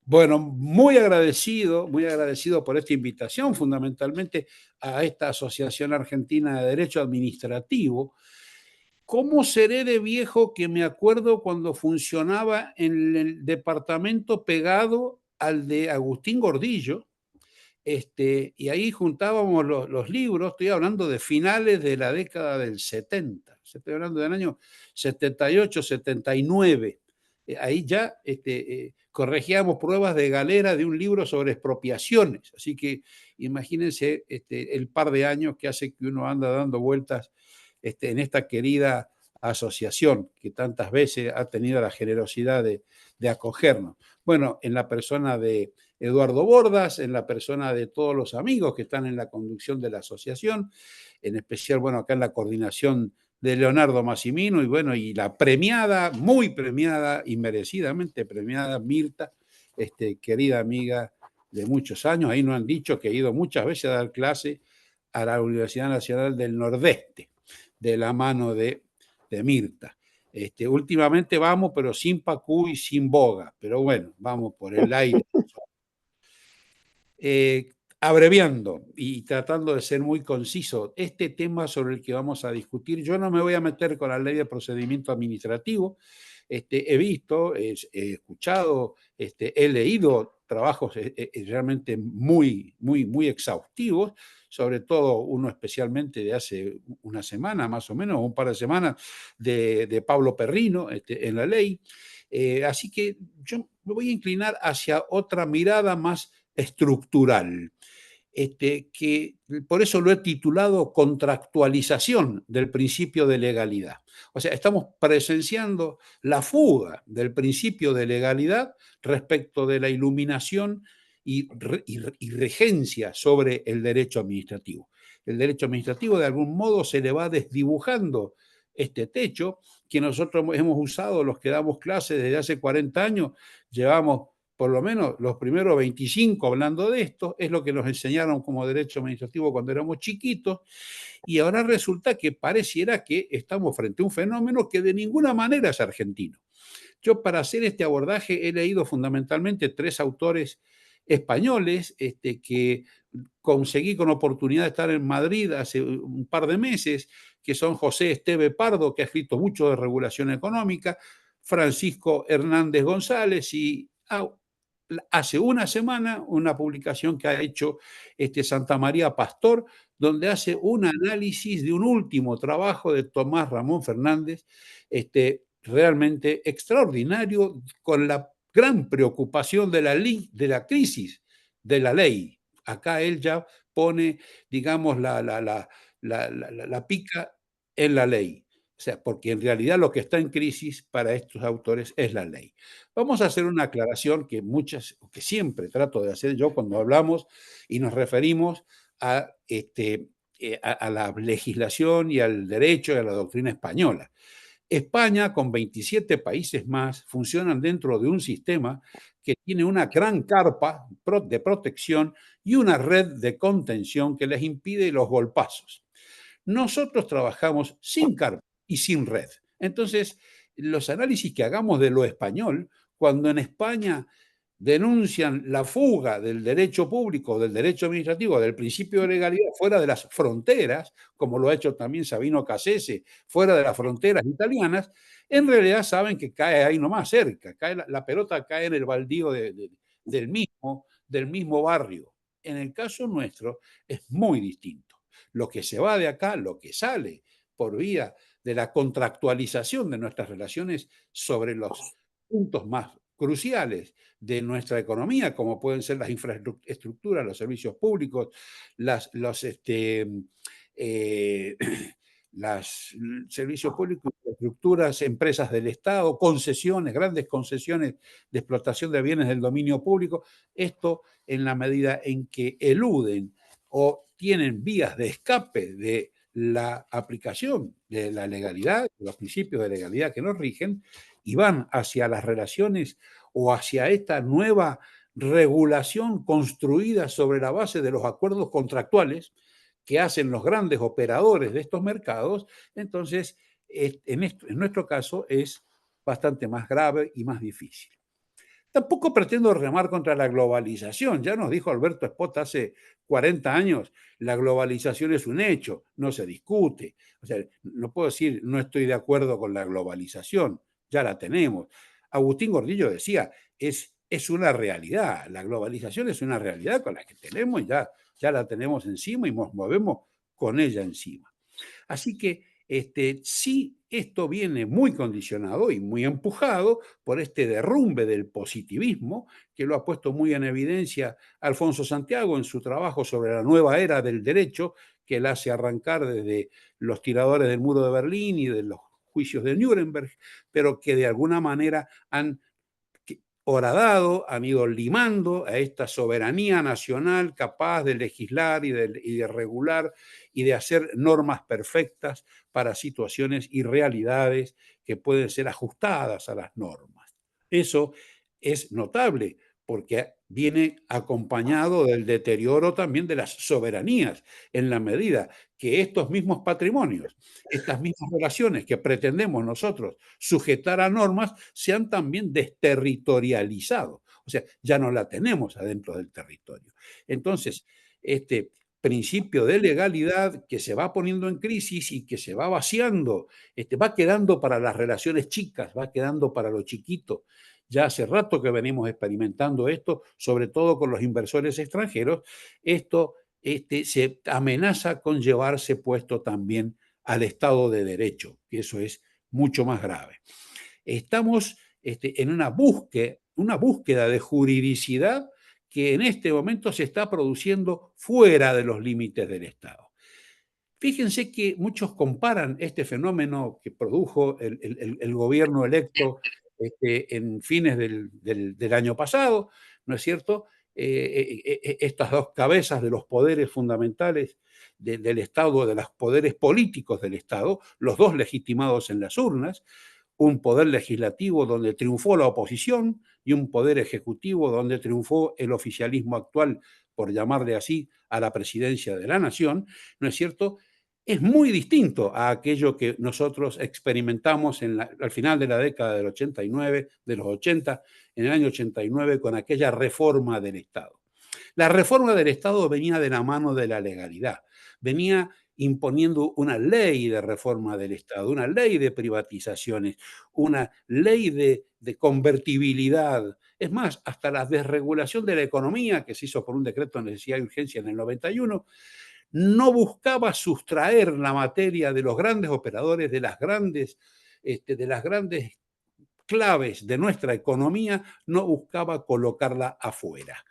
Bueno, muy agradecido por esta invitación, fundamentalmente a esta Asociación Argentina de Derecho Administrativo. ¿Cómo seré de viejo que me acuerdo cuando funcionaba en el departamento pegado al de Agustín Gordillo? Y ahí juntábamos los libros, estoy hablando de finales de la década del 70, estoy hablando del año 78, 79. Ahí ya corregíamos pruebas de galera de un libro sobre expropiaciones, así que imagínense el par de años que hace que uno anda dando vueltas en esta querida asociación que tantas veces ha tenido la generosidad de acogernos. Bueno, en la persona de Eduardo Bordas, en la persona de todos los amigos que están en la conducción de la asociación, en especial, bueno, acá en la coordinación de Leonardo Massimino y bueno, y la premiada, muy premiada y merecidamente premiada Mirta, querida amiga de muchos años. Ahí nos han dicho que he ido muchas veces a dar clase a la Universidad Nacional del Nordeste, de la mano de Mirta. Últimamente vamos, pero sin Pacú y sin Boga, pero bueno, vamos por el aire. Abreviando y tratando de ser muy conciso, este tema sobre el que vamos a discutir, yo no me voy a meter con la ley de procedimiento administrativo. He visto, he escuchado, he leído trabajos realmente muy exhaustivos, sobre todo uno especialmente de hace una semana, más o menos, un par de semanas, de Pablo Perrino en la ley. Así que yo me voy a inclinar hacia otra mirada más estructural, que por eso lo he titulado contractualización del principio de legalidad. O sea, estamos presenciando la fuga del principio de legalidad respecto de la iluminación y regencia sobre el derecho administrativo. El derecho administrativo de algún modo se le va desdibujando este techo que nosotros hemos usado, los que damos clases desde hace 40 años, llevamos por lo menos los primeros 25 hablando de esto, es lo que nos enseñaron como derecho administrativo cuando éramos chiquitos, y ahora resulta que pareciera que estamos frente a un fenómeno que de ninguna manera es argentino. Yo para hacer este abordaje he leído fundamentalmente tres autores españoles que conseguí con oportunidad de estar en Madrid hace un par de meses, que son José Esteve Pardo, que ha escrito mucho de regulación económica, Francisco Hernández González y hace una semana una publicación que ha hecho Santa María Pastor, donde hace un análisis de un último trabajo de Tomás Ramón Fernández, realmente extraordinario, con la gran preocupación de la crisis de la ley. Acá él ya pone, digamos, la pica en la ley. O sea, porque en realidad lo que está en crisis para estos autores es la ley. Vamos a hacer una aclaración que siempre trato de hacer yo cuando hablamos y nos referimos a la legislación y al derecho y a la doctrina española. España, con 27 países más, funcionan dentro de un sistema que tiene una gran carpa de protección y una red de contención que les impide los golpazos. Nosotros trabajamos sin carpa y sin red. Entonces, los análisis que hagamos de lo español, cuando en España denuncian la fuga del derecho público, del derecho administrativo, del principio de legalidad fuera de las fronteras, como lo ha hecho también Sabino Cassese, fuera de las fronteras italianas, en realidad saben que cae ahí nomás cerca, la pelota cae en el baldío del mismo barrio. En el caso nuestro es muy distinto. Lo que se va de acá, lo que sale por vía de la contractualización de nuestras relaciones sobre los puntos más cruciales de nuestra economía, como pueden ser las infraestructuras, los servicios públicos, los servicios públicos, infraestructuras, empresas del Estado, concesiones, grandes concesiones de explotación de bienes del dominio público. Esto en la medida en que eluden o tienen vías de escape de la aplicación de la legalidad, de los principios de legalidad que nos rigen, y van hacia las relaciones o hacia esta nueva regulación construida sobre la base de los acuerdos contractuales que hacen los grandes operadores de estos mercados, entonces en nuestro caso es bastante más grave y más difícil. Tampoco pretendo remar contra la globalización. Ya nos dijo Alberto Espot hace 40 años, la globalización es un hecho, no se discute. O sea, no puedo decir no estoy de acuerdo con la globalización, ya la tenemos. Agustín Gordillo decía, es una realidad, la globalización es una realidad con la que tenemos, ya la tenemos encima y nos movemos con ella encima. Así que sí, esto viene muy condicionado y muy empujado por este derrumbe del positivismo, que lo ha puesto muy en evidencia Alfonso Santiago en su trabajo sobre la nueva era del derecho, que él hace arrancar desde los tiradores del muro de Berlín y de los juicios de Nuremberg, pero que de alguna manera han horadado, han ido limando a esta soberanía nacional capaz de legislar y de regular y de hacer normas perfectas para situaciones y realidades que pueden ser ajustadas a las normas. Eso es notable porque viene acompañado del deterioro también de las soberanías, en la medida que estos mismos patrimonios, estas mismas relaciones que pretendemos nosotros sujetar a normas, se han también desterritorializado. O sea, ya no la tenemos adentro del territorio. Entonces, este principio de legalidad que se va poniendo en crisis y que se va vaciando, va quedando para las relaciones chicas, va quedando para lo chiquito. Ya hace rato que venimos experimentando esto, sobre todo con los inversores extranjeros. Esto se amenaza con llevarse puesto también al Estado de Derecho, que eso es mucho más grave. Estamos en una búsqueda de juridicidad que en este momento se está produciendo fuera de los límites del Estado. Fíjense que muchos comparan este fenómeno que produjo el gobierno electo en fines del año pasado, ¿no es cierto? Estas dos cabezas de los poderes fundamentales del Estado, de los poderes políticos del Estado, los dos legitimados en las urnas, un poder legislativo donde triunfó la oposición y un poder ejecutivo donde triunfó el oficialismo actual, por llamarle así, a la presidencia de la nación, ¿no es cierto? Es muy distinto a aquello que nosotros experimentamos al final de la década del 89, de los 80, en el año 89, con aquella reforma del Estado. La reforma del Estado venía de la mano de la legalidad, venía imponiendo una ley de reforma del Estado, una ley de privatizaciones, una ley de convertibilidad. Es más, hasta la desregulación de la economía, que se hizo por un decreto de necesidad y urgencia en el 91, no buscaba sustraer la materia de los grandes operadores, de las grandes claves de nuestra economía, no buscaba colocarla afuera.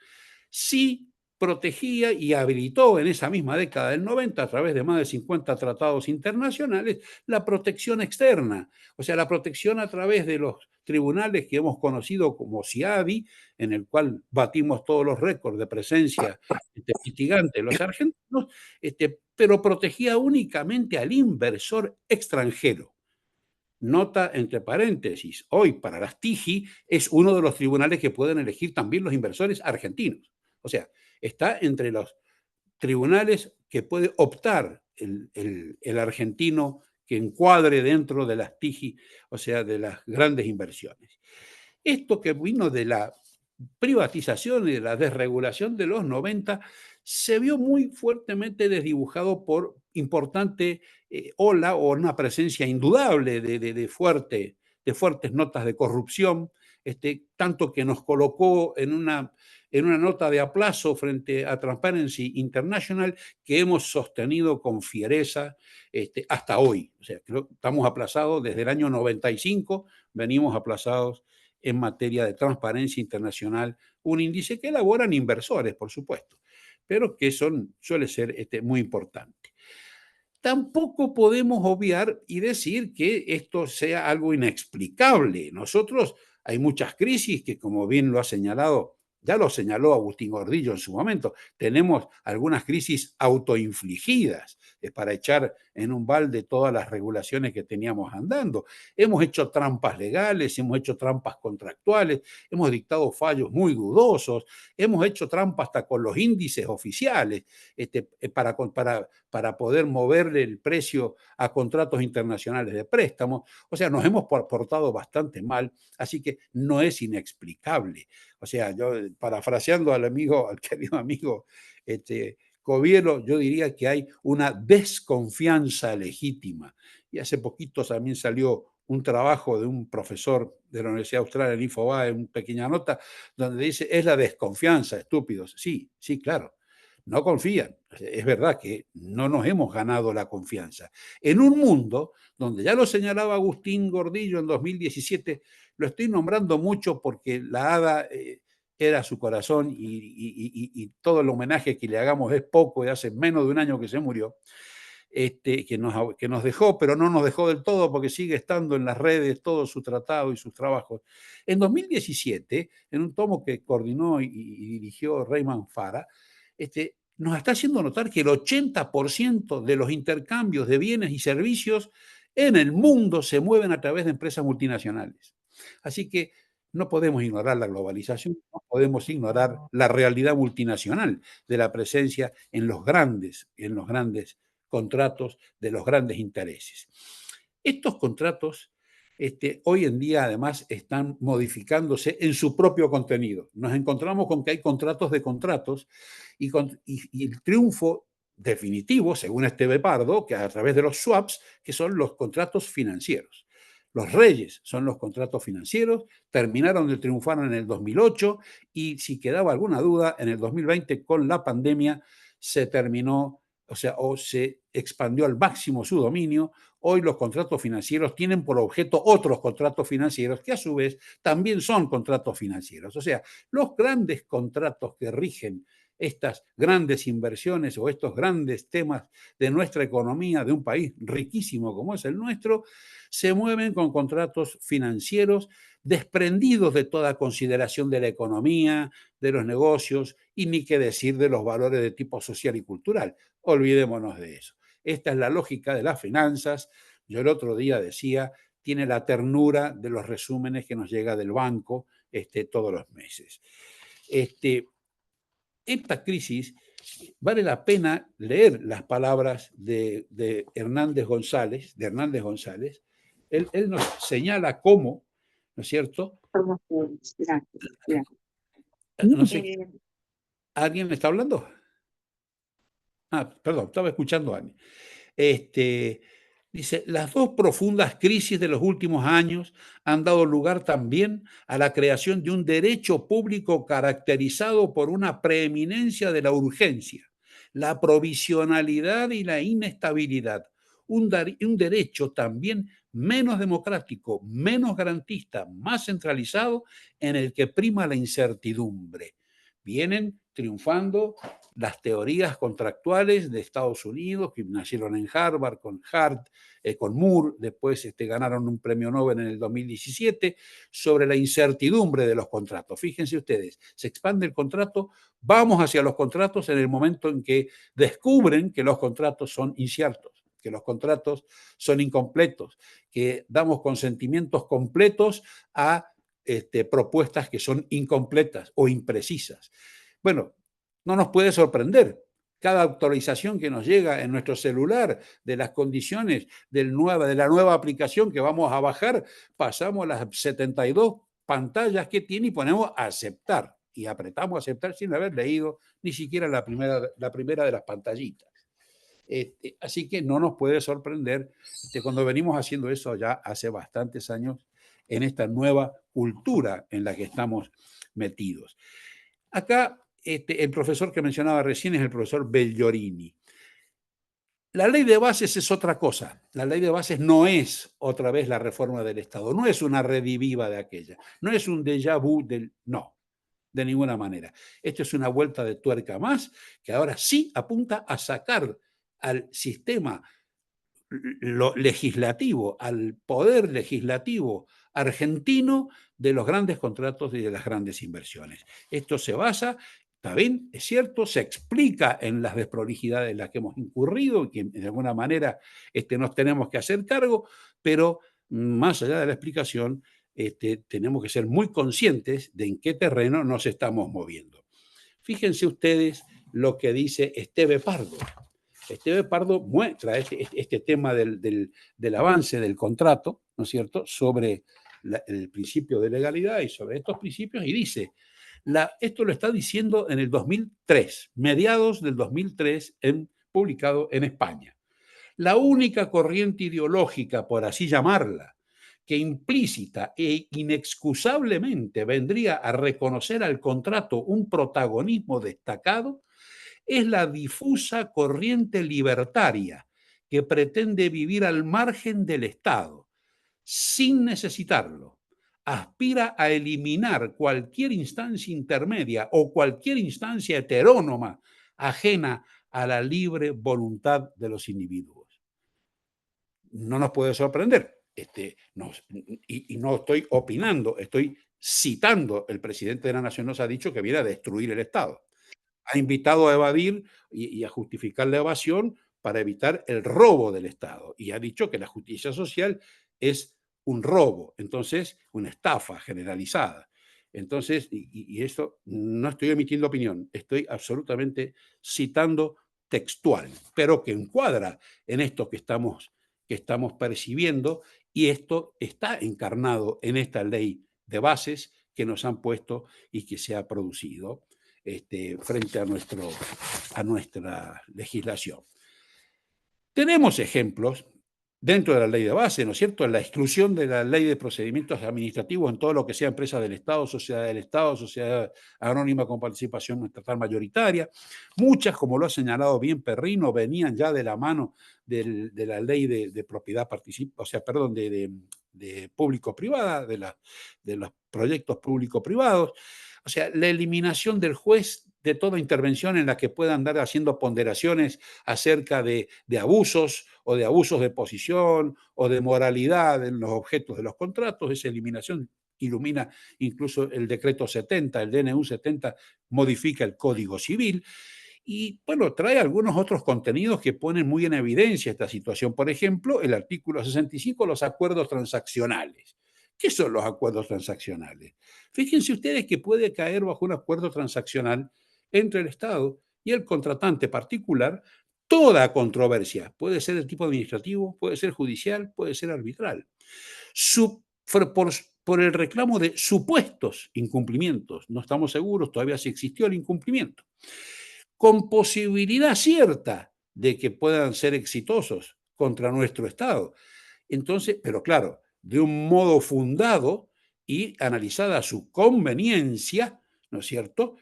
Sí protegía y habilitó en esa misma década del 90, a través de más de 50 tratados internacionales, la protección externa, o sea, la protección a través de los tribunales que hemos conocido como CIADI, en el cual batimos todos los récords de presencia litigante de los argentinos, pero protegía únicamente al inversor extranjero. Nota entre paréntesis, hoy para las TIGI es uno de los tribunales que pueden elegir también los inversores argentinos. O sea, está entre los tribunales que puede optar el argentino que encuadre dentro de las TIGI, o sea, de las grandes inversiones. Esto que vino de la privatización y de la desregulación de los 90 se vio muy fuertemente desdibujado por importante ola o una presencia indudable de fuertes notas de corrupción, tanto que nos colocó en una nota de aplazo frente a Transparency International que hemos sostenido con fiereza hasta hoy. O sea, creo que estamos aplazados desde el año 95, venimos aplazados en materia de transparencia internacional, un índice que elaboran inversores, por supuesto, pero que suele ser muy importante. Tampoco podemos obviar y decir que esto sea algo inexplicable. Nosotros, hay muchas crisis que, como bien lo ha señalado ya lo señaló Agustín Gordillo en su momento, tenemos algunas crisis autoinfligidas para echar en un balde todas las regulaciones que teníamos andando. Hemos hecho trampas legales, hemos hecho trampas contractuales, hemos dictado fallos muy dudosos, hemos hecho trampas hasta con los índices oficiales para poder moverle el precio a contratos internacionales de préstamos. O sea, nos hemos portado bastante mal, así que no es inexplicable. O sea, yo parafraseando al amigo, al querido amigo Covielo, yo diría que hay una desconfianza legítima. Y hace poquito también salió un trabajo de un profesor de la Universidad Austral, en Infobae, una pequeña nota, donde dice, es la desconfianza, estúpidos. Sí, sí, claro. No confían. Es verdad que no nos hemos ganado la confianza. En un mundo donde ya lo señalaba Agustín Gordillo en 2017, lo estoy nombrando mucho porque la hada era su corazón y todo el homenaje que le hagamos es poco, y hace menos de un año que se murió, que nos dejó, pero no nos dejó del todo porque sigue estando en las redes todo su tratado y sus trabajos. En 2017, en un tomo que coordinó y dirigió Raymond Farah, nos está haciendo notar que el 80% de los intercambios de bienes y servicios en el mundo se mueven a través de empresas multinacionales. Así que no podemos ignorar la globalización, no podemos ignorar la realidad multinacional de la presencia en los grandes contratos de los grandes intereses. Estos contratos hoy en día además están modificándose en su propio contenido. Nos encontramos con que hay contratos de contratos y el triunfo definitivo, según Esteve Pardo, que a través de los swaps, que son los contratos financieros. Los reyes son los contratos financieros, terminaron de triunfar en el 2008 y si quedaba alguna duda, en el 2020 con la pandemia se terminó, o se expandió al máximo su dominio. Hoy los contratos financieros tienen por objeto otros contratos financieros que a su vez también son contratos financieros. O sea, los grandes contratos que rigen estas grandes inversiones o estos grandes temas de nuestra economía, de un país riquísimo como es el nuestro, se mueven con contratos financieros desprendidos de toda consideración de la economía, de los negocios y ni qué decir de los valores de tipo social y cultural. Olvidémonos de eso. Esta es la lógica de las finanzas. Yo el otro día decía, tiene la ternura de los resúmenes que nos llega del banco todos los meses. Esta crisis, vale la pena leer las palabras de Hernández González, Él nos señala cómo, ¿no es cierto? No sé, ¿alguien me está hablando? Perdón, estaba escuchando a Ani. Dice, las dos profundas crisis de los últimos años han dado lugar también a la creación de un derecho público caracterizado por una preeminencia de la urgencia, la provisionalidad y la inestabilidad. Un derecho también menos democrático, menos garantista, más centralizado, en el que prima la incertidumbre. Vienen triunfando las teorías contractuales de Estados Unidos, que nacieron en Harvard, con Hart, con Moore, después ganaron un premio Nobel en el 2017, sobre la incertidumbre de los contratos. Fíjense ustedes, se expande el contrato, vamos hacia los contratos en el momento en que descubren que los contratos son inciertos, que los contratos son incompletos, que damos consentimientos completos a propuestas que son incompletas o imprecisas. Bueno, no nos puede sorprender. Cada actualización que nos llega en nuestro celular de las condiciones de la nueva aplicación que vamos a bajar, pasamos a las 72 pantallas que tiene y ponemos a aceptar. Y apretamos a aceptar sin haber leído ni siquiera la primera de las pantallitas. Así que no nos puede sorprender cuando venimos haciendo eso ya hace bastantes años en esta nueva cultura en la que estamos metidos. Acá el profesor que mencionaba recién es el profesor Bellorini. La ley de bases es otra cosa. La ley de bases no es otra vez la reforma del Estado, no es una rediviva de aquella, no es un déjà vu no, de ninguna manera. Esto es una vuelta de tuerca más que ahora sí apunta a sacar al sistema legislativo, al poder legislativo, argentino de los grandes contratos y de las grandes inversiones. Esto se basa, está bien, es cierto, se explica en las desprolijidades en las que hemos incurrido y que de alguna manera nos tenemos que hacer cargo, pero más allá de la explicación, tenemos que ser muy conscientes de en qué terreno nos estamos moviendo. Fíjense ustedes lo que dice Esteve Pardo. Esteve Pardo muestra este tema del avance del contrato, ¿no es cierto?, sobre el principio de legalidad y sobre estos principios, y dice, esto lo está diciendo en el 2003, mediados del 2003, publicado en España. La única corriente ideológica, por así llamarla, que implícita e inexcusablemente vendría a reconocer al contrato un protagonismo destacado, es la difusa corriente libertaria que pretende vivir al margen del Estado, sin necesitarlo. Aspira a eliminar cualquier instancia intermedia o cualquier instancia heterónoma ajena a la libre voluntad de los individuos. No nos puede sorprender. Y no estoy opinando, estoy citando. El presidente de la Nación nos ha dicho que viene a destruir el Estado. Ha invitado a evadir y a justificar la evasión para evitar el robo del Estado. Y ha dicho que la justicia social es un robo, entonces una estafa generalizada. Entonces, y esto no estoy emitiendo opinión, estoy absolutamente citando textual, pero que encuadra en esto que estamos percibiendo, y esto está encarnado en esta ley de bases que nos han puesto y que se ha producido frente a nuestra legislación. Tenemos ejemplos dentro de la ley de base, ¿no es cierto?, en la exclusión de la ley de procedimientos administrativos en todo lo que sea empresa del Estado, sociedad anónima con participación estatal mayoritaria. Muchas, como lo ha señalado bien Perrino, venían ya de la mano de la ley de propiedad participativa, o sea, perdón, de público-privada, de los proyectos público-privados. O sea, la eliminación del juez de toda intervención en la que pueda andar haciendo ponderaciones acerca de abusos o de abusos de posición o de moralidad en los objetos de los contratos. Esa eliminación ilumina incluso el decreto 70, el DNU 70 modifica el Código Civil y, bueno, trae algunos otros contenidos que ponen muy en evidencia esta situación. Por ejemplo, el artículo 65, los acuerdos transaccionales. ¿Qué son los acuerdos transaccionales? Fíjense ustedes que puede caer bajo un acuerdo transaccional entre el Estado y el contratante particular toda controversia. Puede ser de tipo administrativo, puede ser judicial, puede ser arbitral. Por el reclamo de supuestos incumplimientos. No estamos seguros todavía si existió el incumplimiento. Con posibilidad cierta de que puedan ser exitosos contra nuestro Estado. Entonces, pero claro, de un modo fundado y analizada su conveniencia, ¿no es cierto?,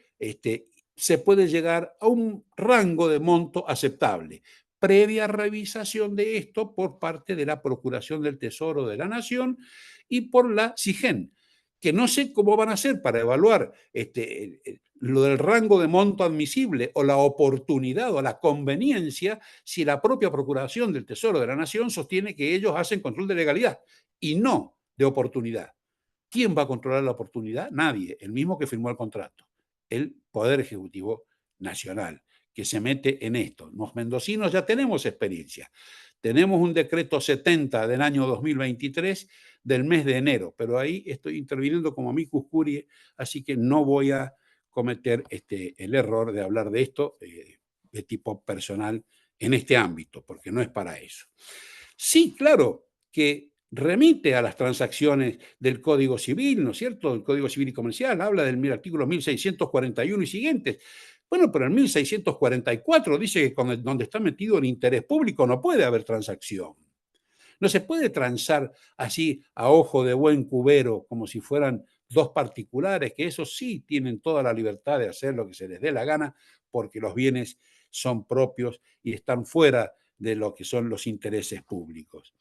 se puede llegar a un rango de monto aceptable, previa revisación de esto por parte de la Procuración del Tesoro de la Nación y por la SIGEN, que no sé cómo van a hacer para evaluar lo del rango de monto admisible o la oportunidad o la conveniencia si la propia Procuración del Tesoro de la Nación sostiene que ellos hacen control de legalidad y no de oportunidad. ¿Quién va a controlar la oportunidad? Nadie, el mismo que firmó el contrato, el Poder Ejecutivo Nacional, que se mete en esto. Los mendocinos ya tenemos experiencia. Tenemos un decreto 70 del año 2023 del mes de enero, pero ahí estoy interviniendo como amicus curiae, así que no voy a cometer el error de hablar de esto de tipo personal en este ámbito, porque no es para eso. Sí, claro, que remite a las transacciones del Código Civil, ¿no es cierto? El Código Civil y Comercial habla del artículo 1641 y siguientes. Bueno, pero el 1644 dice que donde está metido el interés público no puede haber transacción. No se puede transar así a ojo de buen cubero, como si fueran dos particulares, que esos sí tienen toda la libertad de hacer lo que se les dé la gana, porque los bienes son propios y están fuera de lo que son los intereses públicos.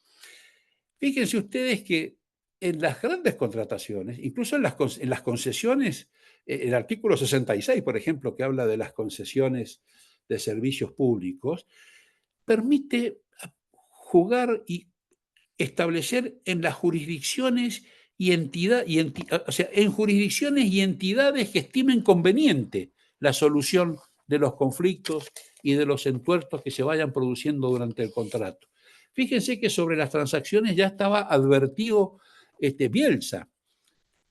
Fíjense ustedes que en las grandes contrataciones, incluso en las concesiones, el artículo 66, por ejemplo, que habla de las concesiones de servicios públicos, permite jugar y establecer en las jurisdicciones o sea, en jurisdicciones y entidades que estimen conveniente la solución de los conflictos y de los entuertos que se vayan produciendo durante el contrato. Fíjense que sobre las transacciones ya estaba advertido Bielsa.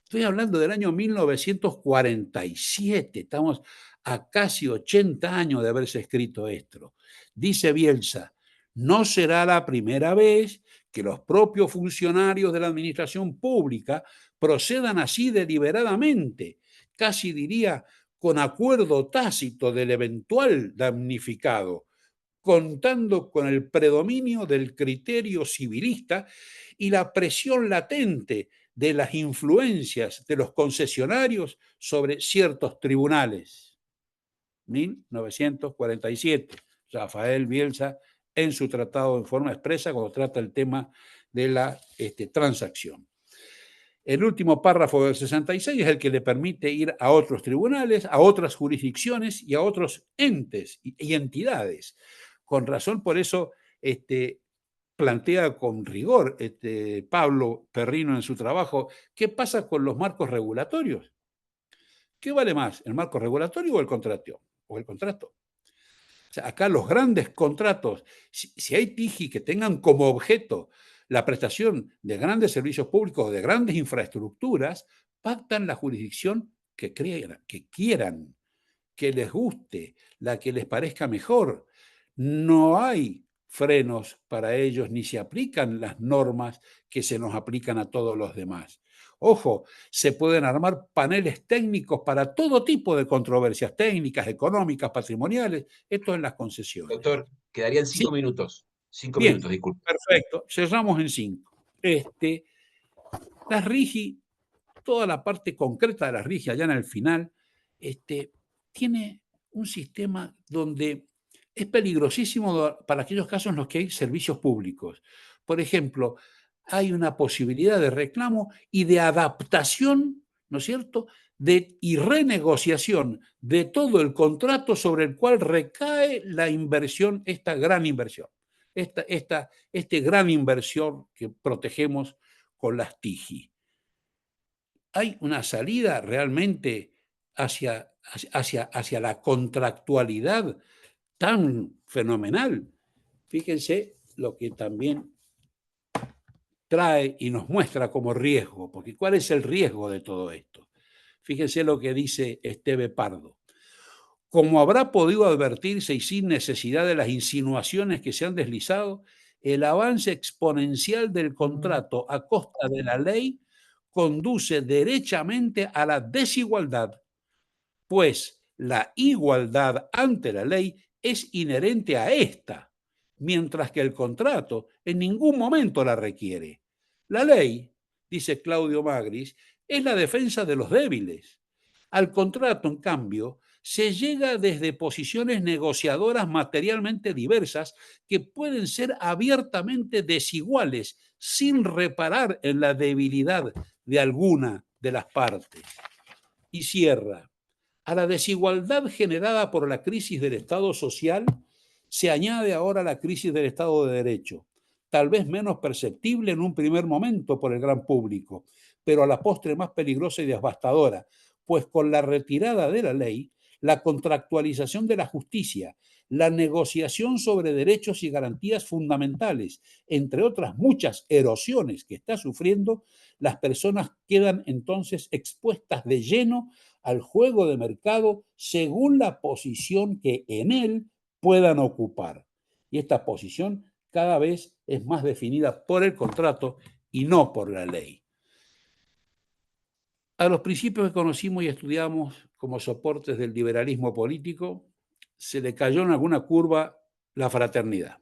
Estoy hablando del año 1947, estamos a casi 80 años de haberse escrito esto. Dice Bielsa, no será la primera vez que los propios funcionarios de la administración pública procedan así deliberadamente, casi diría con acuerdo tácito del eventual damnificado, contando con el predominio del criterio civilista y la presión latente de las influencias de los concesionarios sobre ciertos tribunales. 1947, Rafael Bielsa en su tratado en forma expresa cuando trata el tema de la transacción. El último párrafo del 66 es el que le permite ir a otros tribunales, a otras jurisdicciones y a otros entes y entidades. Con razón, por eso plantea con rigor Pablo Perrino en su trabajo, ¿qué pasa con los marcos regulatorios? ¿Qué vale más, el marco regulatorio o el contrato? O sea, acá los grandes contratos, si hay TIGI que tengan como objeto la prestación de grandes servicios públicos o de grandes infraestructuras, pactan la jurisdicción que quieran, que les guste, la que les parezca mejor. No hay frenos para ellos ni se aplican las normas que se nos aplican a todos los demás. Ojo, se pueden armar paneles técnicos para todo tipo de controversias técnicas, económicas, patrimoniales, esto en las concesiones. Doctor, quedarían 5 ¿Sí? minutos. 5 Bien, minutos, disculpe. Perfecto, cerramos en 5. Las RIGI, toda la parte concreta de las RIGI allá en el final, tiene un sistema donde es peligrosísimo para aquellos casos en los que hay servicios públicos. Por ejemplo, hay una posibilidad de reclamo y de adaptación, ¿no es cierto?, y renegociación de todo el contrato sobre el cual recae la inversión, esta gran inversión, gran inversión que protegemos con las TIGI. Hay una salida realmente hacia la contractualidad tan fenomenal. Fíjense lo que también trae y nos muestra como riesgo, porque ¿cuál es el riesgo de todo esto? Fíjense lo que dice Esteve Pardo. Como habrá podido advertirse y sin necesidad de las insinuaciones que se han deslizado, el avance exponencial del contrato a costa de la ley conduce derechamente a la desigualdad, pues la igualdad ante la ley es inherente a esta, mientras que el contrato en ningún momento la requiere. La ley, dice Claudio Magris, es la defensa de los débiles. Al contrato, en cambio, se llega desde posiciones negociadoras materialmente diversas que pueden ser abiertamente desiguales sin reparar en la debilidad de alguna de las partes. Y cierra. A la desigualdad generada por la crisis del Estado social se añade ahora la crisis del Estado de Derecho, tal vez menos perceptible en un primer momento por el gran público, pero a la postre más peligrosa y devastadora, pues con la retirada de la ley, la contractualización de la justicia, la negociación sobre derechos y garantías fundamentales, entre otras muchas erosiones que está sufriendo, las personas quedan entonces expuestas de lleno al juego de mercado según la posición que en él puedan ocupar. Y esta posición cada vez es más definida por el contrato y no por la ley. A los principios que conocimos y estudiamos como soportes del liberalismo político, se le cayó en alguna curva la fraternidad.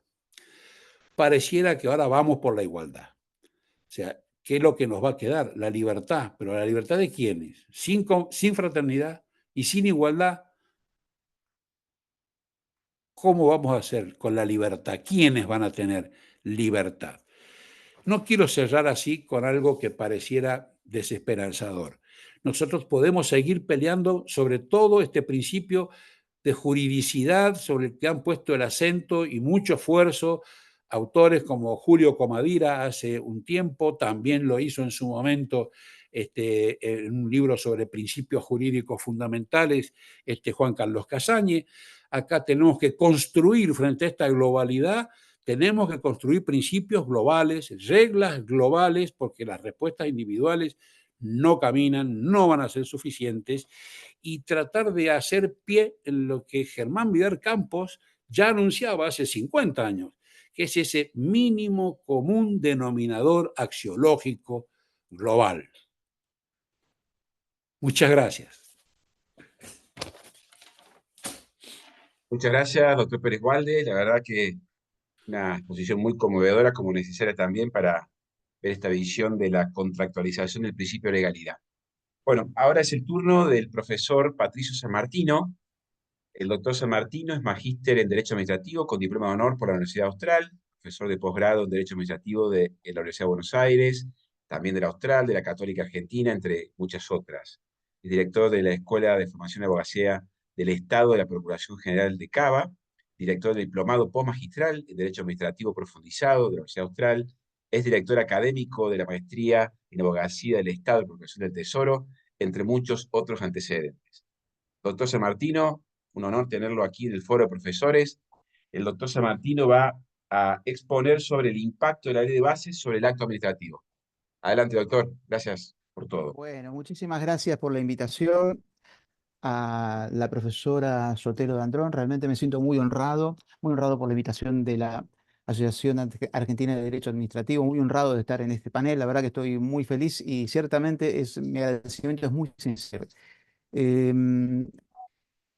Pareciera que ahora vamos por la igualdad. O sea, ¿qué es lo que nos va a quedar? La libertad. ¿Pero la libertad de quiénes? Sin fraternidad y sin igualdad, ¿cómo vamos a hacer con la libertad? ¿Quiénes van a tener libertad? No quiero cerrar así con algo que pareciera desesperanzador. Nosotros podemos seguir peleando sobre todo este principio de juridicidad sobre el que han puesto el acento y mucho esfuerzo autores como Julio Comadira hace un tiempo, también lo hizo en su momento en un libro sobre principios jurídicos fundamentales, Juan Carlos Casañe. Acá tenemos que construir frente a esta globalidad, tenemos que construir principios globales, reglas globales, porque las respuestas individuales no caminan, no van a ser suficientes, y tratar de hacer pie en lo que Germán Vidal Campos ya anunciaba hace 50 años, que es ese mínimo común denominador axiológico global. Muchas gracias. Muchas gracias, doctor Pérez Walde. La verdad que una exposición muy conmovedora, como necesaria también para ver esta visión de la contractualización del principio de legalidad. Bueno, ahora es el turno del profesor Patricio Sammartino. El doctor Sammartino es magíster en Derecho Administrativo con diploma de honor por la Universidad Austral, profesor de posgrado en Derecho Administrativo de la Universidad de Buenos Aires, también de la Austral, de la Católica Argentina, entre muchas otras. Es director de la Escuela de Formación de Abogacía del Estado de la Procuración General de Cava, director del Diplomado Postmagistral en Derecho Administrativo Profundizado de la Universidad Austral, es director académico de la Maestría en Abogacía del Estado de la Procuración del Tesoro, entre muchos otros antecedentes. Doctor Sammartino, un honor tenerlo aquí en el foro de profesores. El doctor Sammartino va a exponer sobre el impacto de la ley de bases sobre el acto administrativo. Adelante, doctor. Gracias por todo. Bueno, muchísimas gracias por la invitación a la profesora Sotelo Dandrón. Realmente me siento muy honrado por la invitación de la Asociación Argentina de Derecho Administrativo, muy honrado de estar en este panel. La verdad que estoy muy feliz y ciertamente mi agradecimiento es muy sincero. Em,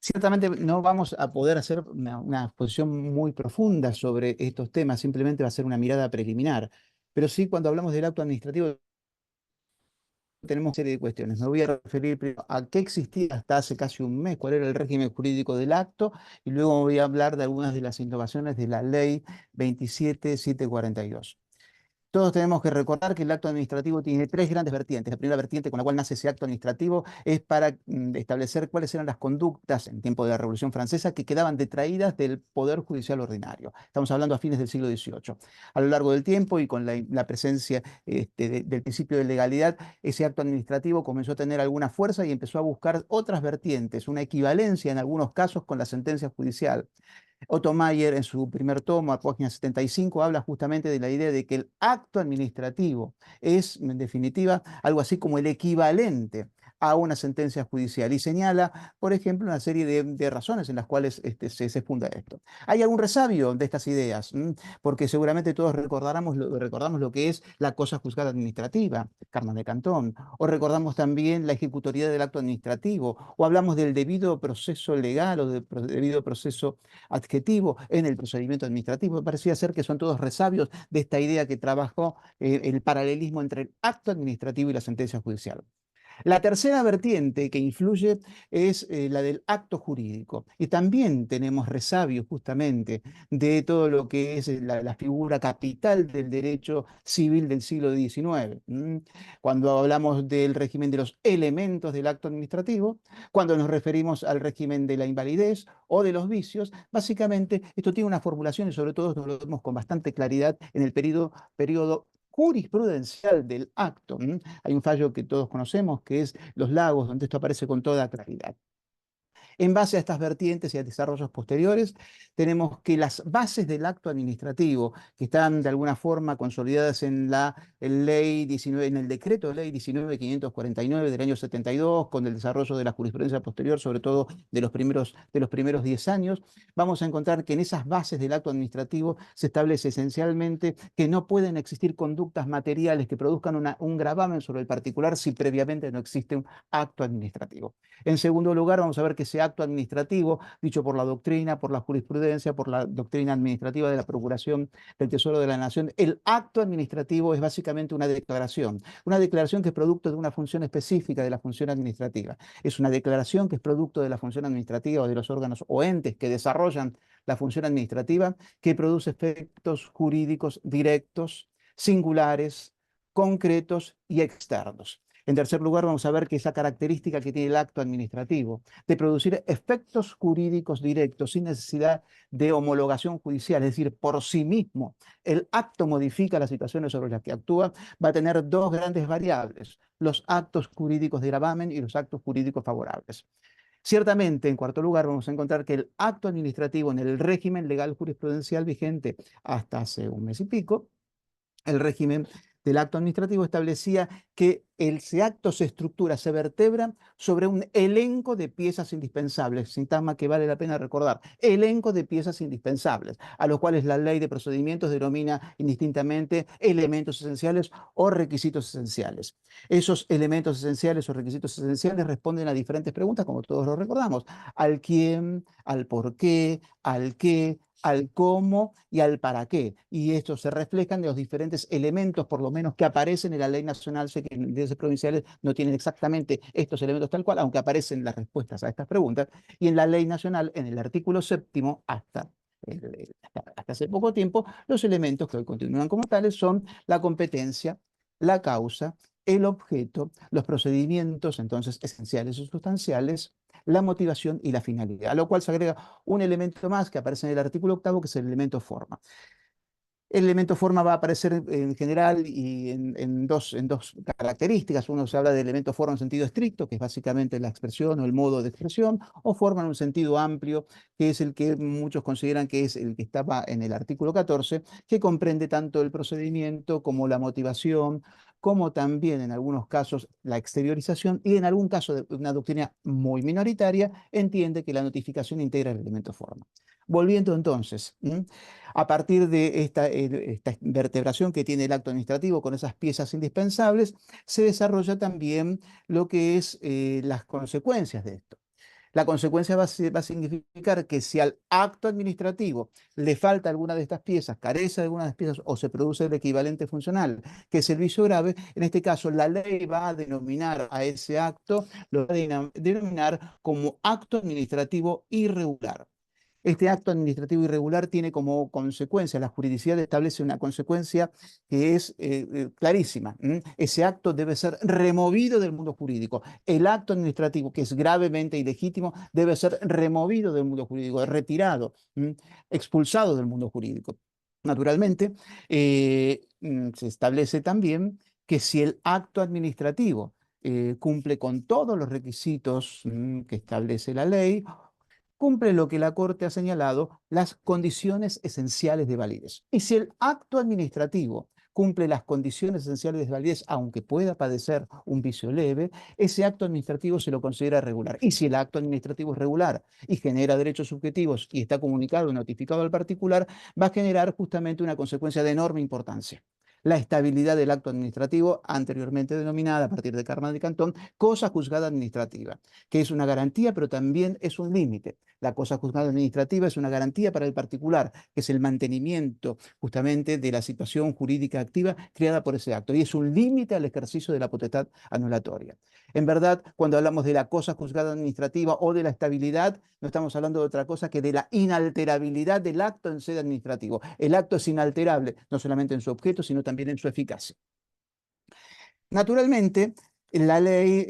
Ciertamente no vamos a poder hacer una exposición muy profunda sobre estos temas, simplemente va a ser una mirada preliminar. Pero sí, cuando hablamos del acto administrativo, tenemos una serie de cuestiones. Me voy a referir primero a qué existía hasta hace casi un mes, cuál era el régimen jurídico del acto, y luego voy a hablar de algunas de las innovaciones de la ley 27742. Todos tenemos que recordar que el acto administrativo tiene tres grandes vertientes. La primera vertiente con la cual nace ese acto administrativo es para establecer cuáles eran las conductas en tiempo de la Revolución Francesa que quedaban detraídas del Poder Judicial ordinario. Estamos hablando a fines del siglo XVIII. A lo largo del tiempo y con la presencia del principio de legalidad, ese acto administrativo comenzó a tener alguna fuerza y empezó a buscar otras vertientes, una equivalencia en algunos casos con la sentencia judicial. Otto Mayer, en su primer tomo, a página 75, habla justamente de la idea de que el acto administrativo es, en definitiva, algo así como el equivalente a una sentencia judicial y señala, por ejemplo, una serie de razones en las cuales se funda esto. ¿Hay algún resabio de estas ideas? Porque seguramente todos recordamos lo que es la cosa juzgada administrativa, Carmen de Cantón, o recordamos también la ejecutoriedad del acto administrativo, o hablamos del debido proceso legal o del debido proceso adjetivo en el procedimiento administrativo. Parecía ser que son todos resabios de esta idea que trabajó el paralelismo entre el acto administrativo y la sentencia judicial. La tercera vertiente que influye es la del acto jurídico. Y también tenemos resabios justamente de todo lo que es la figura capital del derecho civil del siglo XIX. Cuando hablamos del régimen de los elementos del acto administrativo, cuando nos referimos al régimen de la invalidez o de los vicios, básicamente esto tiene una formulación y sobre todo lo vemos con bastante claridad en el periodo jurisprudencial del acto. Hay un fallo que todos conocemos, que es Los Lagos, donde esto aparece con toda claridad. En base a estas vertientes y a desarrollos posteriores, tenemos que las bases del acto administrativo, que están de alguna forma consolidadas en la ley 19, en el decreto de ley 19.549 del año 72, con el desarrollo de la jurisprudencia posterior, sobre todo de los primeros 10 años, vamos a encontrar que en esas bases del acto administrativo se establece esencialmente que no pueden existir conductas materiales que produzcan un gravamen sobre el particular si previamente no existe un acto administrativo. En segundo lugar, vamos a ver que ese acto administrativo, dicho por la doctrina, por la jurisprudencia, por la doctrina administrativa de la Procuración del Tesoro de la Nación, el acto administrativo es básicamente una declaración que es producto de una función específica de la función administrativa. Es una declaración que es producto de la función administrativa o de los órganos o entes que desarrollan la función administrativa, que produce efectos jurídicos directos, singulares, concretos y externos. En tercer lugar, vamos a ver que esa característica que tiene el acto administrativo de producir efectos jurídicos directos sin necesidad de homologación judicial, es decir, por sí mismo, el acto modifica las situaciones sobre las que actúa, va a tener dos grandes variables: los actos jurídicos de gravamen y los actos jurídicos favorables. Ciertamente, en cuarto lugar, vamos a encontrar que el acto administrativo en el régimen legal jurisprudencial vigente hasta hace un mes y pico, el régimen del acto administrativo establecía que ese acto se estructura, se vertebra sobre un elenco de piezas indispensables, sintagma que vale la pena recordar, elenco de piezas indispensables, a los cuales la ley de procedimientos denomina indistintamente elementos esenciales o requisitos esenciales. Esos elementos esenciales o requisitos esenciales responden a diferentes preguntas, como todos lo recordamos: al quién, al por qué, al qué, al cómo y al para qué. Y estos se reflejan de los diferentes elementos, por lo menos que aparecen en la ley nacional. Sé que en leyes provinciales no tienen exactamente estos elementos tal cual, aunque aparecen las respuestas a estas preguntas. Y en la ley nacional, en el artículo 7º, hasta hace poco tiempo, los elementos que hoy continúan como tales son la competencia, la causa, el objeto, los procedimientos, entonces, esenciales o sustanciales, la motivación y la finalidad, a lo cual se agrega un elemento más que aparece en el artículo 8º, que es el elemento forma. El elemento forma va a aparecer en general y en dos características. Uno se habla de elemento forma en sentido estricto, que es básicamente la expresión o el modo de expresión, o forma en un sentido amplio, que es el que muchos consideran que es el que estaba en el artículo 14, que comprende tanto el procedimiento como la motivación, como también en algunos casos la exteriorización, y en algún caso de una doctrina muy minoritaria entiende que la notificación integra el elemento forma. Volviendo entonces, a partir de esta vertebración que tiene el acto administrativo con esas piezas indispensables, se desarrolla también lo que es las consecuencias de esto. La consecuencia va a significar que si al acto administrativo le falta alguna de estas piezas, carece de alguna de estas piezas o se produce el equivalente funcional, que es el vicio grave, en este caso la ley va a denominar a ese acto, lo va a denominar como acto administrativo irregular. Este acto administrativo irregular tiene como consecuencia, la juridicidad establece una consecuencia que es clarísima. Ese acto debe ser removido del mundo jurídico. El acto administrativo, que es gravemente ilegítimo, debe ser removido del mundo jurídico, retirado, expulsado del mundo jurídico. Naturalmente, se establece también que si el acto administrativo cumple con todos los requisitos que establece la ley, cumple lo que la Corte ha señalado, las condiciones esenciales de validez. Y si el acto administrativo cumple las condiciones esenciales de validez, aunque pueda padecer un vicio leve, ese acto administrativo se lo considera regular. Y si el acto administrativo es regular y genera derechos subjetivos y está comunicado y notificado al particular, va a generar justamente una consecuencia de enorme importancia: la estabilidad del acto administrativo, anteriormente denominada a partir de Carman de Cantón cosa juzgada administrativa, que es una garantía, pero también es un límite. La cosa juzgada administrativa es una garantía para el particular, que es el mantenimiento justamente de la situación jurídica activa creada por ese acto, y es un límite al ejercicio de la potestad anulatoria. En verdad, cuando hablamos de la cosa juzgada administrativa o de la estabilidad, no estamos hablando de otra cosa que de la inalterabilidad del acto en sede administrativo. El acto es inalterable, no solamente en su objeto, sino también en su eficacia. Naturalmente, la ley,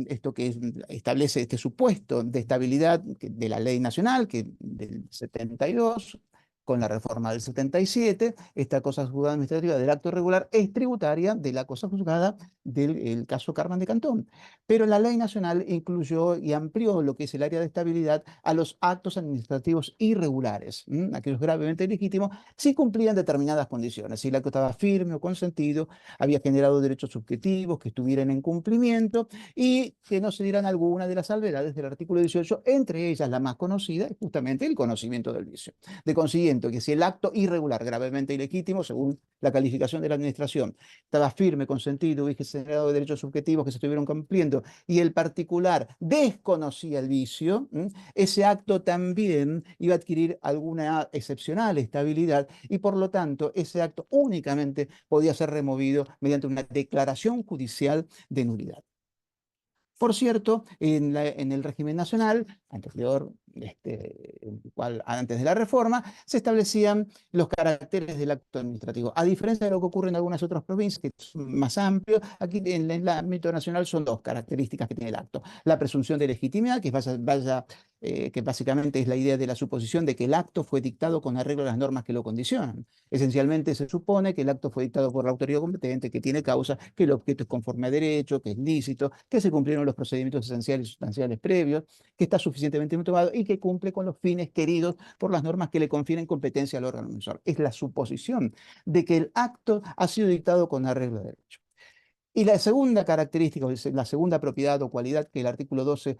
esto que establece este supuesto de estabilidad de la ley nacional, que del 72, con la reforma del 77, esta cosa juzgada administrativa del acto irregular es tributaria de la cosa juzgada del caso Carman de Cantón. Pero la ley nacional incluyó y amplió lo que es el área de estabilidad a los actos administrativos irregulares, aquellos gravemente ilegítimos, si cumplían determinadas condiciones, si el acto estaba firme o consentido, había generado derechos subjetivos que estuvieran en cumplimiento y que no se dieran alguna de las salvedades del artículo 18, entre ellas la más conocida es justamente el conocimiento del vicio. De consiguiente, que si el acto irregular, gravemente ilegítimo, según la calificación de la administración, estaba firme, consentido y generado derechos subjetivos que se estuvieron cumpliendo y el particular desconocía el vicio, ese acto también iba a adquirir alguna excepcional estabilidad y por lo tanto ese acto únicamente podía ser removido mediante una declaración judicial de nulidad. Por cierto, en el régimen nacional, anterior el cual antes de la reforma, se establecían los caracteres del acto administrativo. A diferencia de lo que ocurre en algunas otras provincias, que son más amplios, aquí en el ámbito nacional son dos características que tiene el acto. La presunción de legitimidad, que que básicamente es la idea de la suposición de que el acto fue dictado con arreglo a las normas que lo condicionan. Esencialmente se supone que el acto fue dictado por la autoridad competente, que tiene causa, que el objeto es conforme a derecho, que es lícito, que se cumplieron los procedimientos esenciales y sustanciales previos, que está suficientemente motivado y que cumple con los fines queridos por las normas que le confieren competencia al órgano emisor. Es la suposición de que el acto ha sido dictado con arreglo a derecho. Y la segunda característica, la segunda propiedad o cualidad que el artículo 12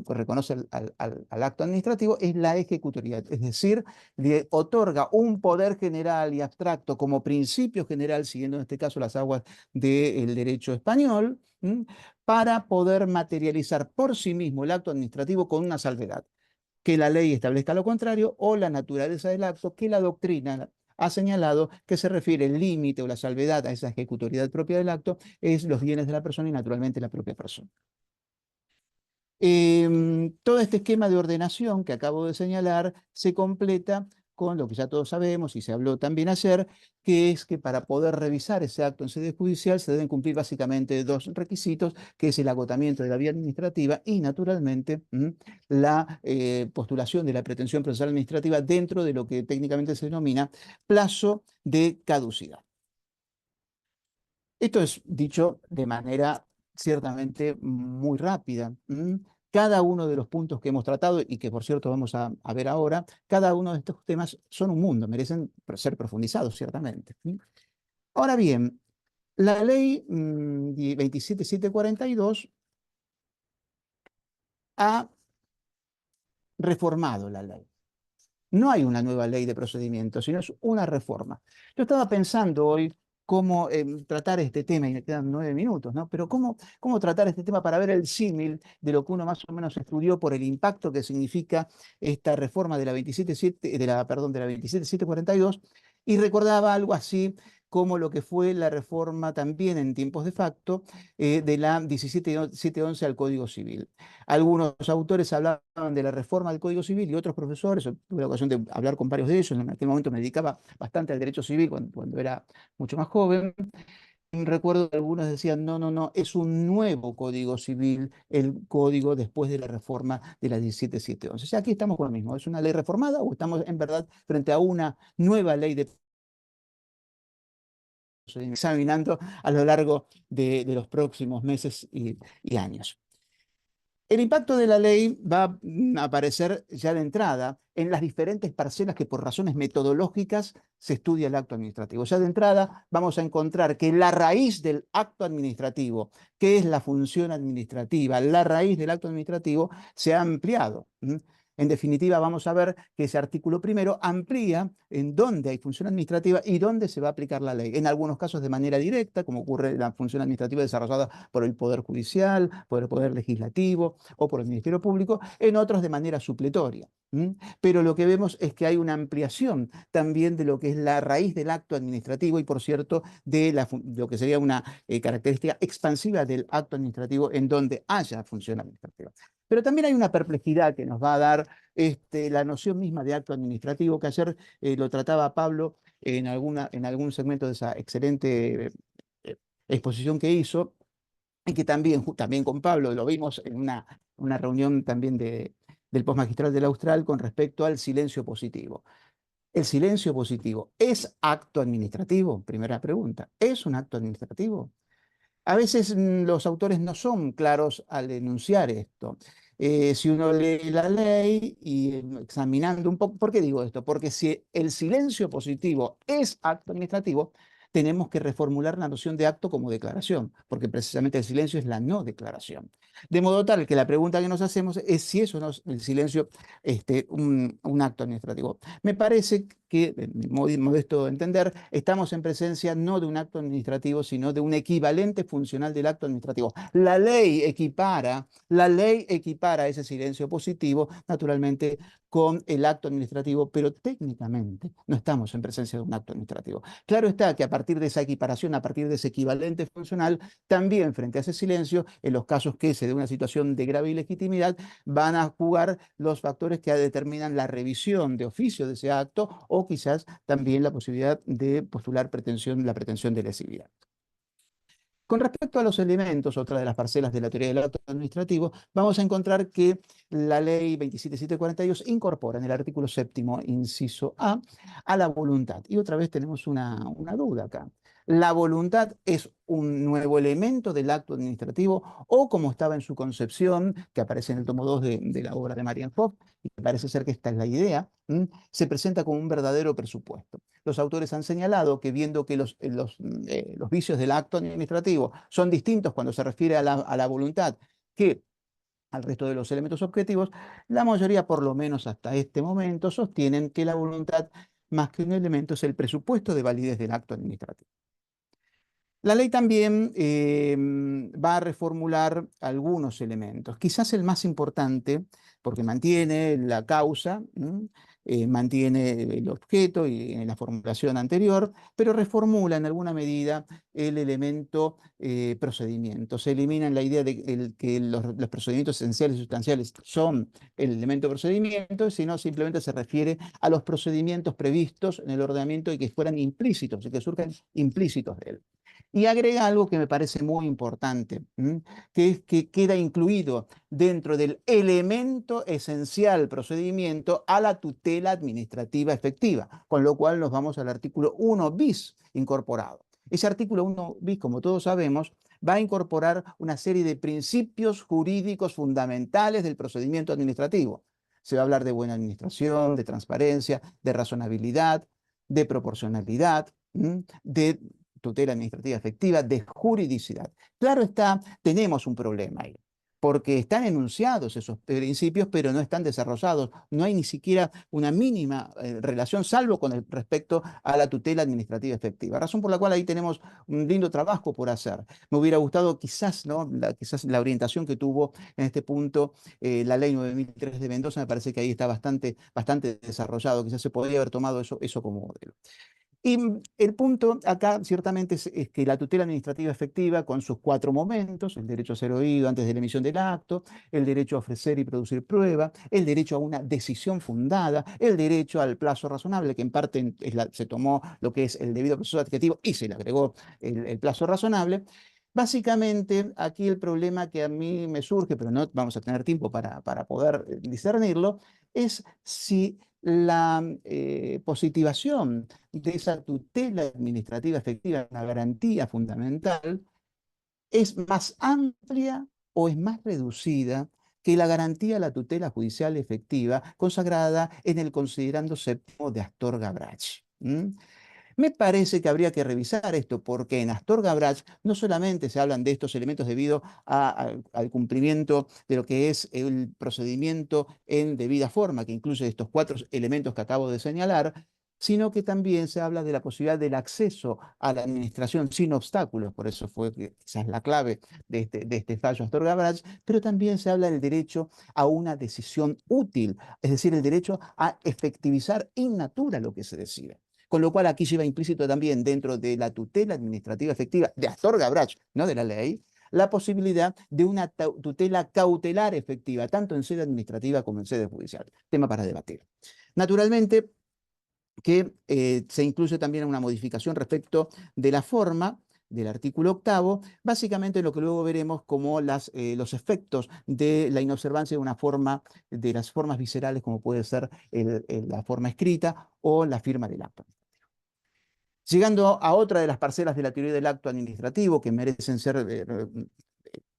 reconoce al acto administrativo es la ejecutoriedad, es decir, le otorga un poder general y abstracto como principio general, siguiendo en este caso las aguas del derecho español, para poder materializar por sí mismo el acto administrativo con una salvedad: que la ley establezca lo contrario, o la naturaleza del acto que la doctrina ha señalado, que se refiere el límite o la salvedad a esa ejecutoriedad propia del acto, es los bienes de la persona y naturalmente la propia persona. Todo este esquema de ordenación que acabo de señalar se completa con lo que ya todos sabemos y se habló también ayer, que es que para poder revisar ese acto en sede judicial se deben cumplir básicamente dos requisitos, que es el agotamiento de la vía administrativa y, naturalmente, la postulación de la pretensión procesal administrativa dentro de lo que técnicamente se denomina plazo de caducidad. Esto es dicho de manera ciertamente muy rápida. Cada uno de los puntos que hemos tratado y que, por cierto, vamos a ver ahora, cada uno de estos temas son un mundo, merecen ser profundizados, ciertamente. Ahora bien, la ley 27742 ha reformado la ley. No hay una nueva ley de procedimiento, sino es una reforma. Yo estaba pensando hoy cómo tratar este tema, y me quedan 9 minutos, ¿no? Pero cómo tratar este tema para ver el símil de lo que uno más o menos estudió por el impacto que significa esta reforma de la 27742, y recordaba algo así como lo que fue la reforma también en tiempos de facto de la 17711 al Código Civil. Algunos autores hablaban de la reforma del Código Civil y otros profesores, tuve la ocasión de hablar con varios de ellos, en aquel momento me dedicaba bastante al derecho civil cuando era mucho más joven. Recuerdo que algunos decían, no, es un nuevo Código Civil, el código después de la reforma de la 17711. O sea, aquí estamos con lo mismo, ¿es una ley reformada o estamos en verdad frente a una nueva ley de examinando a lo largo de los próximos meses y años? El impacto de la ley va a aparecer ya de entrada en las diferentes parcelas que por razones metodológicas se estudia el acto administrativo. Ya de entrada vamos a encontrar que la raíz del acto administrativo, que es la función administrativa, la raíz del acto administrativo se ha ampliado. En definitiva, vamos a ver que ese artículo primero amplía en dónde hay función administrativa y dónde se va a aplicar la ley. En algunos casos de manera directa, como ocurre en la función administrativa desarrollada por el Poder Judicial, por el Poder Legislativo o por el Ministerio Público, en otros de manera supletoria. Pero lo que vemos es que hay una ampliación también de lo que es la raíz del acto administrativo y, por cierto, de lo que sería una característica expansiva del acto administrativo en donde haya función administrativa. Pero también hay una perplejidad que nos va a dar la noción misma de acto administrativo, que ayer lo trataba Pablo en algún segmento de esa excelente exposición que hizo, y que también con Pablo lo vimos en una reunión también del postmagistral del Austral con respecto al silencio positivo. ¿El silencio positivo es acto administrativo? Primera pregunta. ¿Es un acto administrativo? A veces los autores no son claros al enunciar esto. Si uno lee la ley y examinando un poco, ¿por qué digo esto? Porque si el silencio positivo es acto administrativo, tenemos que reformular la noción de acto como declaración, porque precisamente el silencio es la no declaración. De modo tal que la pregunta que nos hacemos es si eso no es el silencio un acto administrativo. Me parece que, en mi modesto entender, estamos en presencia no de un acto administrativo, sino de un equivalente funcional del acto administrativo. La ley equipara ese silencio positivo, naturalmente, con el acto administrativo, pero técnicamente no estamos en presencia de un acto administrativo. Claro está que a partir de esa equiparación, a partir de ese equivalente funcional, también frente a ese silencio, en los casos que se dé una situación de grave ilegitimidad, van a jugar los factores que determinan la revisión de oficio de ese acto o quizás también la posibilidad de postular la pretensión de lesividad. Con respecto a los elementos, otra de las parcelas de la teoría del acto administrativo, vamos a encontrar que la ley 27742 incorpora en el artículo 7º, inciso A la voluntad. Y otra vez tenemos una duda acá. ¿La voluntad es un nuevo elemento del acto administrativo o, como estaba en su concepción, que aparece en el tomo 2 de la obra de Marienhof, y que parece ser que esta es la idea, se presenta como un verdadero presupuesto? Los autores han señalado que, viendo que los vicios del acto administrativo son distintos cuando se refiere a la voluntad que al resto de los elementos objetivos, la mayoría, por lo menos hasta este momento, sostienen que la voluntad, más que un elemento, es el presupuesto de validez del acto administrativo. La ley también va a reformular algunos elementos. Quizás el más importante, porque mantiene la causa, mantiene el objeto y en la formulación anterior, pero reformula en alguna medida el elemento procedimiento. Se elimina la idea de que los procedimientos esenciales y sustanciales son el elemento procedimiento, sino simplemente se refiere a los procedimientos previstos en el ordenamiento y que fueran implícitos y que surjan implícitos de él. Y agrega algo que me parece muy importante, que es que queda incluido dentro del elemento esencial procedimiento a la tutela administrativa efectiva, con lo cual nos vamos al artículo 1 bis incorporado. Ese artículo 1 bis, como todos sabemos, va a incorporar una serie de principios jurídicos fundamentales del procedimiento administrativo. Se va a hablar de buena administración, de transparencia, de razonabilidad, de proporcionalidad, de tutela administrativa efectiva, de juridicidad. Claro está, tenemos un problema ahí, porque están enunciados esos principios, pero no están desarrollados. No hay ni siquiera una mínima relación, salvo con respecto a la tutela administrativa efectiva. Razón por la cual ahí tenemos un lindo trabajo por hacer. Me hubiera gustado quizás, ¿no? Quizás la orientación que tuvo en este punto la ley 9003 de Mendoza, me parece que ahí está bastante desarrollado. Quizás se podría haber tomado eso como modelo. Y el punto acá ciertamente es que la tutela administrativa efectiva, con sus 4 momentos, el derecho a ser oído antes de la emisión del acto, el derecho a ofrecer y producir prueba, el derecho a una decisión fundada, el derecho al plazo razonable, que en parte se tomó lo que es el debido proceso adjetivo y se le agregó el plazo razonable. Básicamente, aquí el problema que a mí me surge, pero no vamos a tener tiempo para poder discernirlo, es si la positivación de esa tutela administrativa efectiva, una garantía fundamental, es más amplia o es más reducida que la garantía a la tutela judicial efectiva consagrada en el considerando séptimo de Astorga Brach. Me parece que habría que revisar esto, porque en Astorga Brach no solamente se hablan de estos elementos debido al cumplimiento de lo que es el procedimiento en debida forma, que incluye estos 4 elementos que acabo de señalar, sino que también se habla de la posibilidad del acceso a la administración sin obstáculos. Por eso fue quizás la clave de este fallo Astorga Brach, pero también se habla del derecho a una decisión útil, es decir, el derecho a efectivizar in natura lo que se decide. Con lo cual aquí lleva implícito también dentro de la tutela administrativa efectiva de Astorga Brach, no de la ley, la posibilidad de una tutela cautelar efectiva, tanto en sede administrativa como en sede judicial. Tema para debatir. Naturalmente que se incluye también una modificación respecto de la forma del artículo 8º, básicamente lo que luego veremos como los efectos de la inobservancia de las formas viscerales, como puede ser la forma escrita o la firma del acto. Llegando a otra de las parcelas de la teoría del acto administrativo que merecen ser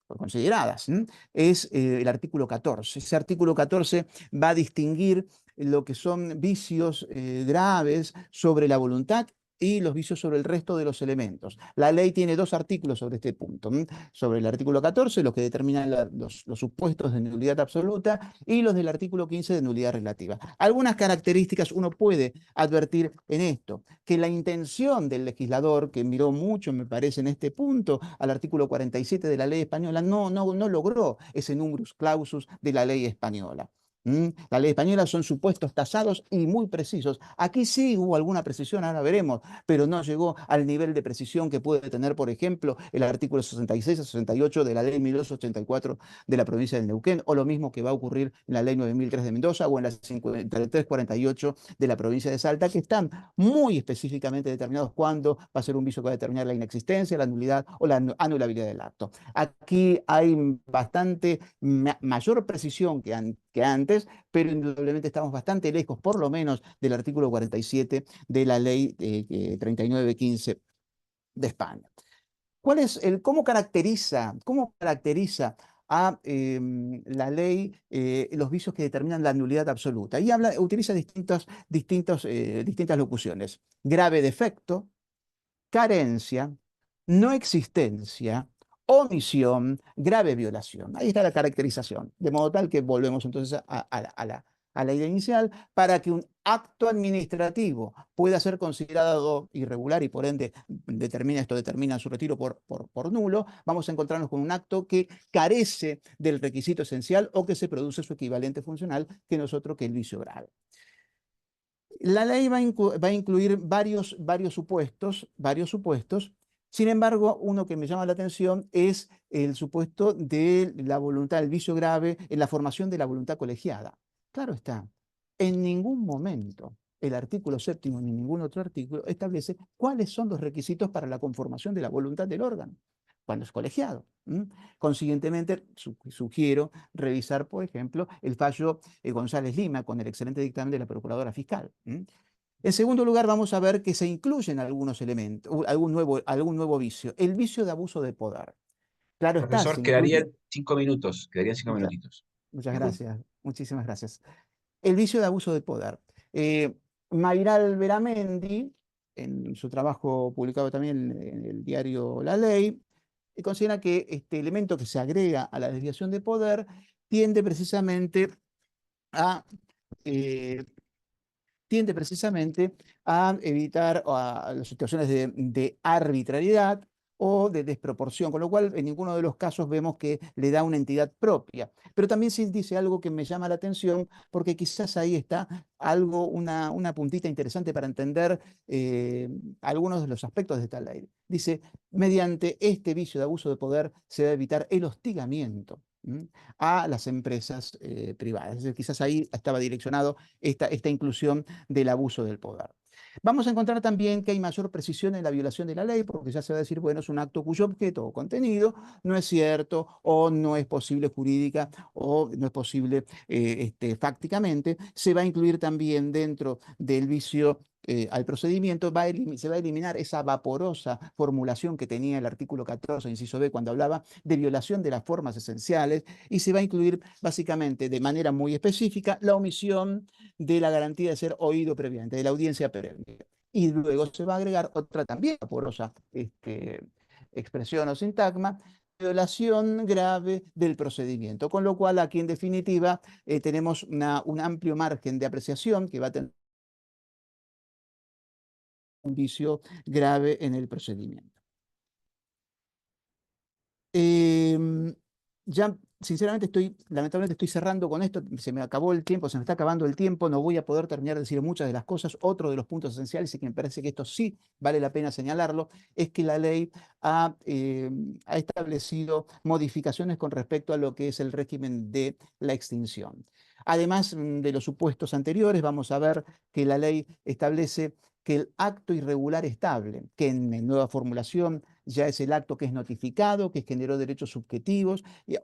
consideradas, es el artículo 14. Ese artículo 14 va a distinguir lo que son vicios graves sobre la voluntad y los vicios sobre el resto de los elementos. La ley tiene 2 artículos sobre este punto, sobre el artículo 14, los que determinan los supuestos de nulidad absoluta, y los del artículo 15 de nulidad relativa. Algunas características uno puede advertir en esto, que la intención del legislador, que miró mucho, me parece, en este punto, al artículo 47 de la ley española, no logró ese numerus clausus de la ley española. La ley española son supuestos tasados y muy precisos. Aquí sí hubo alguna precisión, ahora veremos, pero no llegó al nivel de precisión que puede tener, por ejemplo, el artículo 66 a 68 de la ley 1284 de la provincia de Neuquén, o lo mismo que va a ocurrir en la ley 9003 de Mendoza o en la 5348 de la provincia de Salta, que están muy específicamente determinados cuándo va a ser un vicio que va a determinar la inexistencia, la nulidad o la anulabilidad del acto. Aquí hay bastante mayor precisión que antes, pero indudablemente estamos bastante lejos, por lo menos, del artículo 47 de la ley 3915 de España. ¿Cómo caracteriza a la ley los vicios que determinan la nulidad absoluta? Y utiliza distintas locuciones. Grave defecto, carencia, no existencia, omisión, grave violación. Ahí está la caracterización, de modo tal que volvemos entonces a la idea inicial. Para que un acto administrativo pueda ser considerado irregular y por ende determina su retiro por nulo, vamos a encontrarnos con un acto que carece del requisito esencial o que se produce su equivalente funcional, que no es otro que el vicio grave. La ley va a incluir varios supuestos. Sin embargo, uno que me llama la atención es el supuesto de la voluntad, el vicio grave en la formación de la voluntad colegiada. Claro está, en ningún momento el artículo 7º ni ningún otro artículo establece cuáles son los requisitos para la conformación de la voluntad del órgano cuando es colegiado. Consiguientemente, sugiero revisar, por ejemplo, el fallo González Lima con el excelente dictamen de la Procuradora Fiscal. En segundo lugar, vamos a ver que se incluyen algunos elementos, algún nuevo vicio, el vicio de abuso de poder. Claro está, Profesor, se incluye... quedarían 5 minutos, quedarían 5 minutitos. Muchas Disculpe. gracias, muchísimas gracias. El vicio de abuso de poder. Mayral Beramendi, en su trabajo publicado también en el diario La Ley, considera que este elemento que se agrega a la desviación de poder tiende precisamente a, eh, evitar las situaciones de arbitrariedad o de desproporción, con lo cual en ninguno de los casos vemos que le da una entidad propia. Pero también sí dice algo que me llama la atención, porque quizás ahí está una puntita interesante para entender algunos de los aspectos de esta ley. Dice, mediante este vicio de abuso de poder se va a evitar el hostigamiento a las empresas privadas. Es decir, quizás ahí estaba direccionado esta inclusión del abuso del poder. Vamos a encontrar también que hay mayor precisión en la violación de la ley, porque ya se va a decir, bueno, es un acto cuyo objeto o contenido no es cierto, o no es posible jurídica, o no es posible fácticamente. Se va a incluir también dentro del vicio al procedimiento, se va a eliminar esa vaporosa formulación que tenía el artículo 14, inciso B, cuando hablaba de violación de las formas esenciales, y se va a incluir básicamente de manera muy específica la omisión de la garantía de ser oído previamente, de la audiencia previa. Y luego se va a agregar otra también vaporosa expresión o sintagma, violación grave del procedimiento, con lo cual aquí en definitiva tenemos un amplio margen de apreciación que va a tener un vicio grave en el procedimiento. Ya, sinceramente, lamentablemente estoy cerrando con esto, se me acabó el tiempo, se me está acabando el tiempo, no voy a poder terminar de decir muchas de las cosas. Otro de los puntos esenciales, y que me parece que esto sí vale la pena señalarlo, es que la ley ha establecido modificaciones con respecto a lo que es el régimen de la extinción. Además de los supuestos anteriores, vamos a ver que la ley establece que el acto irregular estable, que en nueva formulación ya es el acto que es notificado, que generó derechos subjetivos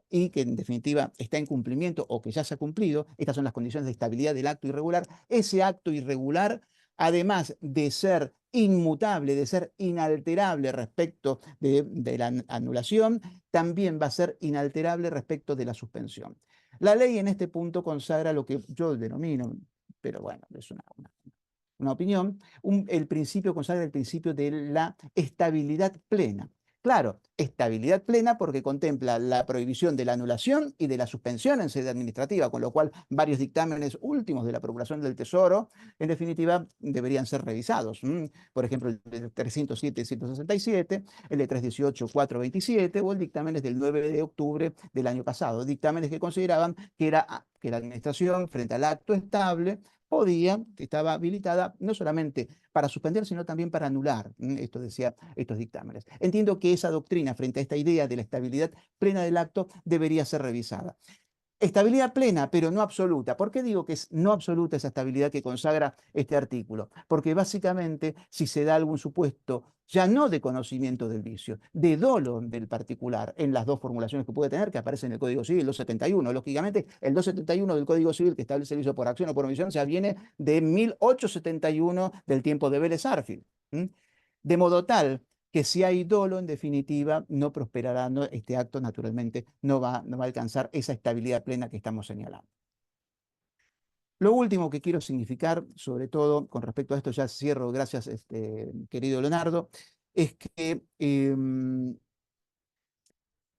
y que en definitiva está en cumplimiento o que ya se ha cumplido, estas son las condiciones de estabilidad del acto irregular, ese acto irregular, además de ser inmutable, de ser inalterable respecto de la anulación, también va a ser inalterable respecto de la suspensión. La ley en este punto consagra lo que yo denomino, pero bueno, es una opinión, el principio consagra el principio de la estabilidad plena. Claro, estabilidad plena porque contempla la prohibición de la anulación y de la suspensión en sede administrativa, con lo cual varios dictámenes últimos de la Procuración del Tesoro, en definitiva, deberían ser revisados. Por ejemplo, el de 307-167, el de 318-427 o el dictámenes del 9 de octubre del año pasado. Dictámenes que consideraban que la administración, frente al acto estable, estaba habilitada no solamente para suspender, sino también para anular. Esto decía estos dictámenes. Entiendo que esa doctrina, frente a esta idea de la estabilidad plena del acto, debería ser revisada. Estabilidad plena, pero no absoluta. ¿Por qué digo que es no absoluta esa estabilidad que consagra este artículo? Porque básicamente, si se da algún supuesto, ya no de conocimiento del vicio, de dolo del particular, en las dos formulaciones que puede tener, que aparecen en el Código Civil, el 271. Lógicamente, el 271 del Código Civil, que establece el vicio por acción o por omisión, ya viene de 1871, del tiempo de Vélez Sarsfield. De modo tal que si hay dolo, en definitiva, no prosperará, este acto naturalmente no va a alcanzar esa estabilidad plena que estamos señalando. Lo último que quiero significar, sobre todo con respecto a esto, ya cierro, gracias, querido Leonardo, es que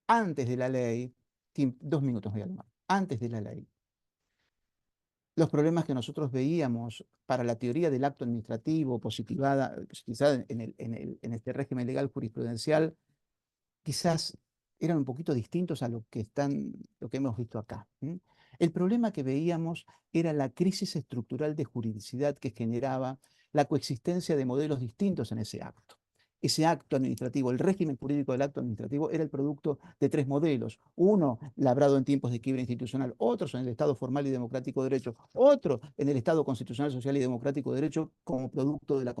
antes de la ley, 2 minutos voy a tomar, antes de la ley, los problemas que nosotros veíamos para la teoría del acto administrativo positivada en este régimen legal jurisprudencial, quizás eran un poquito distintos a lo que hemos visto acá. El problema que veíamos era la crisis estructural de juridicidad que generaba la coexistencia de modelos distintos en ese acto. Ese acto administrativo, el régimen jurídico del acto administrativo, era el producto de 3 modelos. Uno, labrado en tiempos de quiebra institucional, otros en el Estado formal y democrático de derecho, otro en el Estado constitucional, social y democrático de derecho como producto de la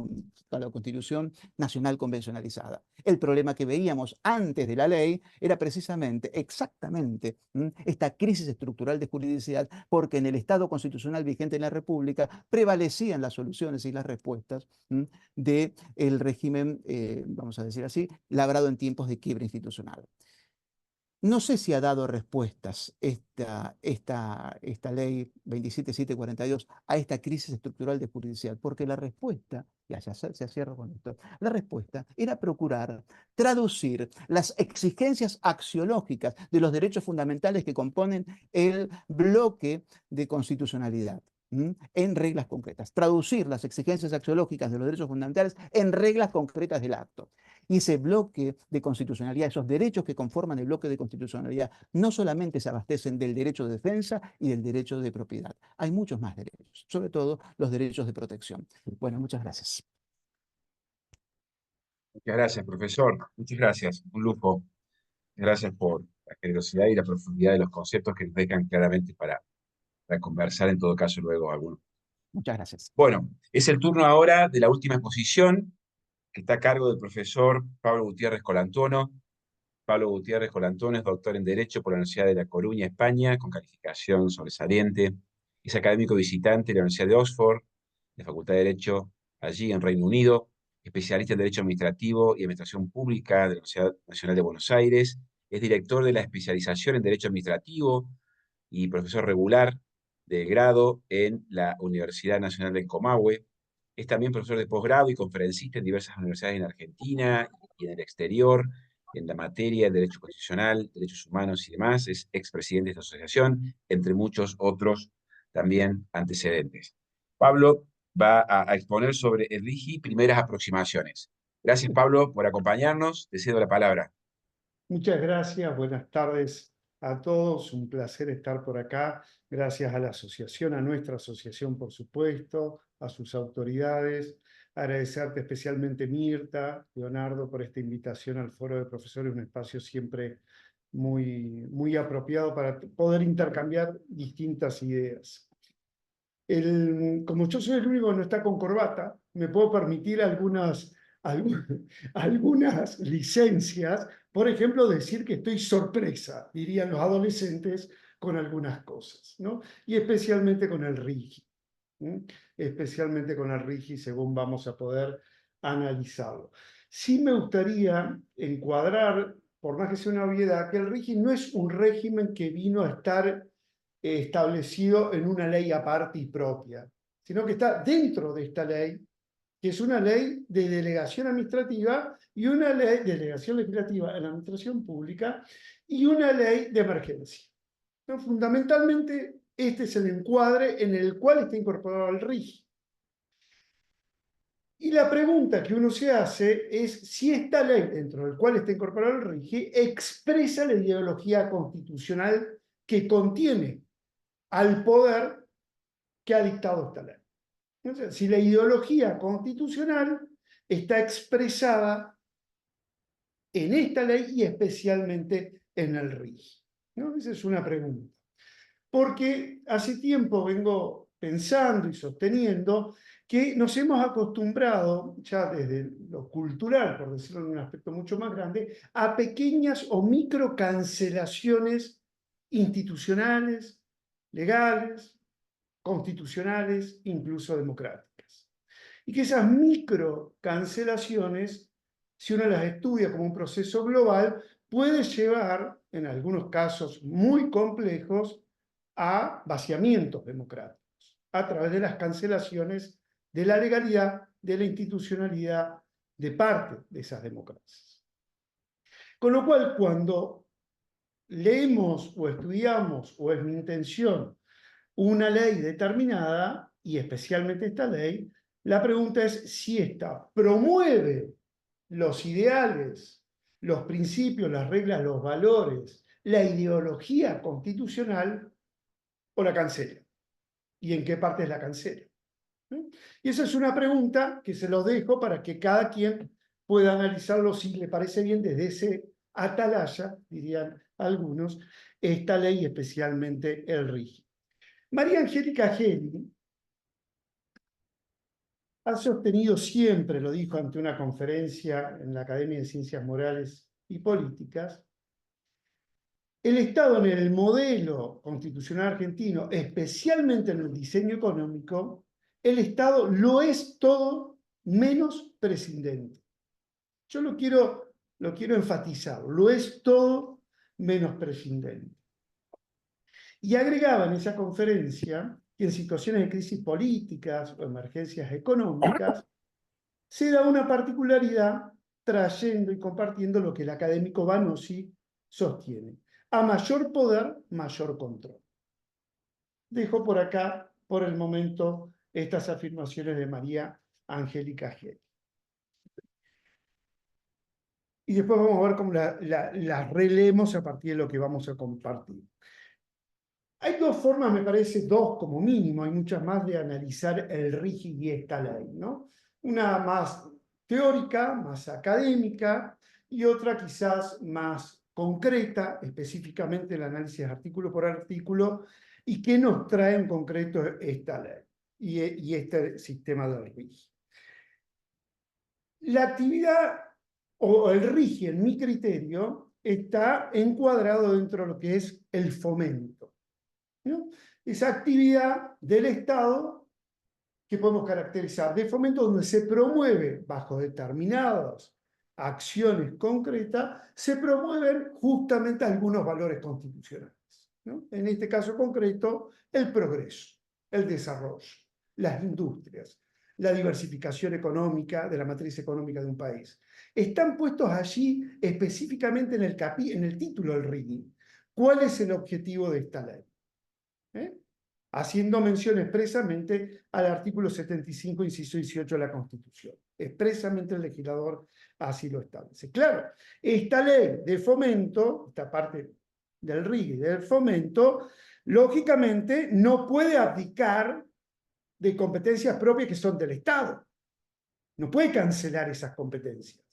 Constitución Nacional convencionalizada. El problema que veíamos antes de la ley era precisamente, exactamente, esta crisis estructural de juridicidad, porque en el Estado constitucional vigente en la República prevalecían las soluciones y las respuestas del régimen, vamos a decir así, labrado en tiempos de quiebra institucional. No sé si ha dado respuestas esta ley 27742 a esta crisis estructural de juridicidad, porque la respuesta, ya se cierra con esto, la respuesta era procurar traducir las exigencias axiológicas de los derechos fundamentales que componen el bloque de constitucionalidad en reglas concretas, traducir las exigencias axiológicas de los derechos fundamentales en reglas concretas del acto. Y ese bloque de constitucionalidad, esos derechos que conforman el bloque de constitucionalidad, no solamente se abastecen del derecho de defensa y del derecho de propiedad. Hay muchos más derechos, sobre todo los derechos de protección. Bueno, muchas gracias. Muchas gracias, profesor. Muchas gracias. Un lujo. Gracias por la generosidad y la profundidad de los conceptos que nos dejan claramente para conversar en todo caso luego algunos. Muchas gracias. Bueno, es el turno ahora de la última exposición, que está a cargo del profesor Pablo Gutiérrez Colantuono. Pablo Gutiérrez Colantuono es doctor en Derecho por la Universidad de La Coruña, España, con calificación sobresaliente. Es académico visitante de la Universidad de Oxford, de Facultad de Derecho allí en Reino Unido, especialista en Derecho Administrativo y Administración Pública de la Universidad Nacional de Buenos Aires. Es director de la especialización en Derecho Administrativo y profesor regular de grado en la Universidad Nacional del Comahue. Es también profesor de posgrado y conferencista en diversas universidades en Argentina y en el exterior, en la materia de Derecho Constitucional, Derechos Humanos y demás. Es expresidente de esta asociación, entre muchos otros también antecedentes. Pablo va a exponer sobre el RIGI primeras aproximaciones. Gracias, Pablo, por acompañarnos. Te cedo la palabra. Muchas gracias, buenas tardes a todos, un placer estar por acá. Gracias a la asociación, a nuestra asociación, por supuesto, a sus autoridades. Agradecerte especialmente, Mirta, Leonardo, por esta invitación al Foro de Profesores, un espacio siempre muy apropiado para poder intercambiar distintas ideas. Como yo soy el único que no está con corbata, me puedo permitir algunas licencias. Por ejemplo, decir que estoy sorpresa, dirían los adolescentes, con algunas cosas, ¿no? Y especialmente con el RIGI. Especialmente con el RIGI, según vamos a poder analizarlo. Sí me gustaría encuadrar, por más que sea una obviedad, que el RIGI no es un régimen que vino a estar establecido en una ley aparte y propia. sino que está dentro de esta ley, que es una ley de delegación administrativa y una ley de delegación legislativa en la administración pública y una ley de emergencia. ¿No? Fundamentalmente, este es el encuadre en el cual está incorporado el RIGI. Y la pregunta que uno se hace es si esta ley, dentro del cual está incorporado el RIGI, expresa la ideología constitucional que contiene al poder que ha dictado esta ley. Entonces, si la ideología constitucional está expresada en esta ley y especialmente en el RIGI, ¿no? Esa es una pregunta. Porque hace tiempo vengo pensando y sosteniendo que nos hemos acostumbrado, ya desde lo cultural, por decirlo en un aspecto mucho más grande, a pequeñas o micro cancelaciones institucionales, legales, constitucionales, incluso democráticas. Y que esas micro cancelaciones, si uno las estudia como un proceso global, puede llevar, en algunos casos muy complejos, a vaciamientos democráticos, a través de las cancelaciones de la legalidad, de la institucionalidad de parte de esas democracias. Con lo cual, cuando leemos o estudiamos, o es mi intención, una ley determinada, y especialmente esta ley, la pregunta es si esta promueve los ideales, los principios, las reglas, los valores, la ideología constitucional o la cancela. ¿Y en qué partes la cancela? Y esa es una pregunta que se los dejo para que cada quien pueda analizarlo si le parece bien desde ese atalaya, dirían algunos, esta ley, especialmente el RIGI. María Angélica Gelli ha sostenido siempre, lo dijo ante una conferencia en la Academia de Ciencias Morales y Políticas, el Estado en el modelo constitucional argentino, especialmente en el diseño económico, el Estado lo es todo menos prescindente. Yo lo quiero enfatizar, lo es todo menos prescindente. Y agregaba en esa conferencia que en situaciones de crisis políticas o emergencias económicas se da una particularidad trayendo y compartiendo lo que el académico Vanossi sostiene. A mayor poder, mayor control. Dejo por acá, por el momento, estas afirmaciones de María Angélica Gelli. Y después vamos a ver cómo las releemos a partir de lo que vamos a compartir. Hay dos formas, me parece, dos como mínimo, hay muchas más de analizar el RIGI y esta ley, ¿no? Una más teórica, más académica, y otra quizás más concreta, específicamente el análisis artículo por artículo, y qué nos trae en concreto esta ley y este sistema del RIGI. La actividad o el RIGI, en mi criterio, está encuadrado dentro de lo que es el fomento, ¿no? Esa actividad del Estado que podemos caracterizar de fomento, donde se promueve bajo determinadas acciones concretas, se promueven justamente algunos valores constitucionales, ¿no? En este caso concreto, el progreso, el desarrollo, las industrias, la diversificación económica de la matriz económica de un país. Están puestos allí específicamente en el título del RIGI. ¿Cuál es el objetivo de esta ley? Haciendo mención expresamente al artículo 75, inciso 18 de la Constitución. Expresamente el legislador así lo establece. Claro, esta ley de fomento, esta parte del RIGI, del fomento, lógicamente no puede abdicar de competencias propias que son del Estado. No puede cancelar esas competencias,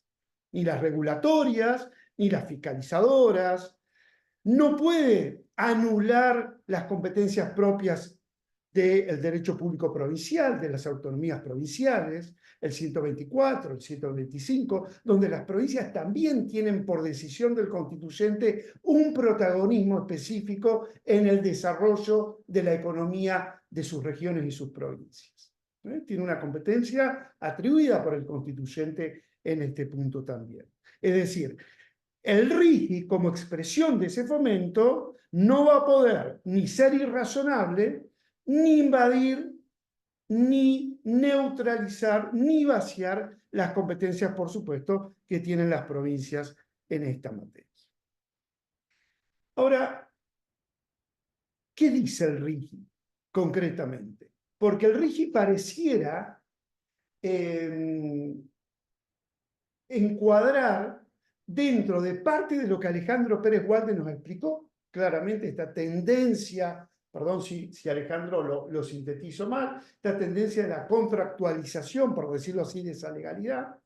ni las regulatorias, ni las fiscalizadoras. No puede anular las competencias propias del derecho público provincial, de las autonomías provinciales, el 124, el 125, donde las provincias también tienen por decisión del constituyente un protagonismo específico en el desarrollo de la economía de sus regiones y sus provincias. Tiene una competencia atribuida por el constituyente en este punto también. Es decir, el RIGI, como expresión de ese fomento, no va a poder ni ser irrazonable, ni invadir ni neutralizar, ni vaciar las competencias, por supuesto, que tienen las provincias en esta materia. Ahora, ¿qué dice el RIGI concretamente? Porque el RIGI pareciera encuadrar dentro de parte de lo que Alejandro Pérez Walde nos explicó claramente, esta tendencia, perdón si Alejandro lo sintetizo mal, esta tendencia de la contractualización, por decirlo así, de esa legalidad,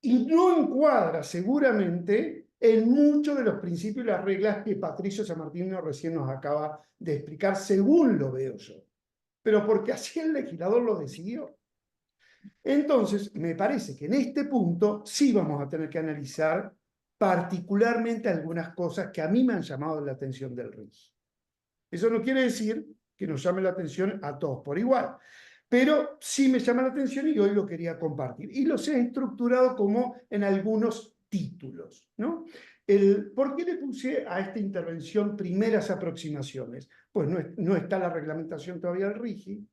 y no encuadra seguramente en muchos de los principios y las reglas que Patricio Sammartino recién nos acaba de explicar, según lo veo yo. Pero porque así el legislador lo decidió. Entonces, me parece que en este punto sí vamos a tener que analizar particularmente algunas cosas que a mí me han llamado la atención del RIGI. Eso no quiere decir que nos llame la atención a todos por igual, pero sí me llama la atención y hoy lo quería compartir. Y los he estructurado como en algunos títulos, ¿no? ¿Por qué le puse a esta intervención primeras aproximaciones? Pues no está la reglamentación todavía del RIGI,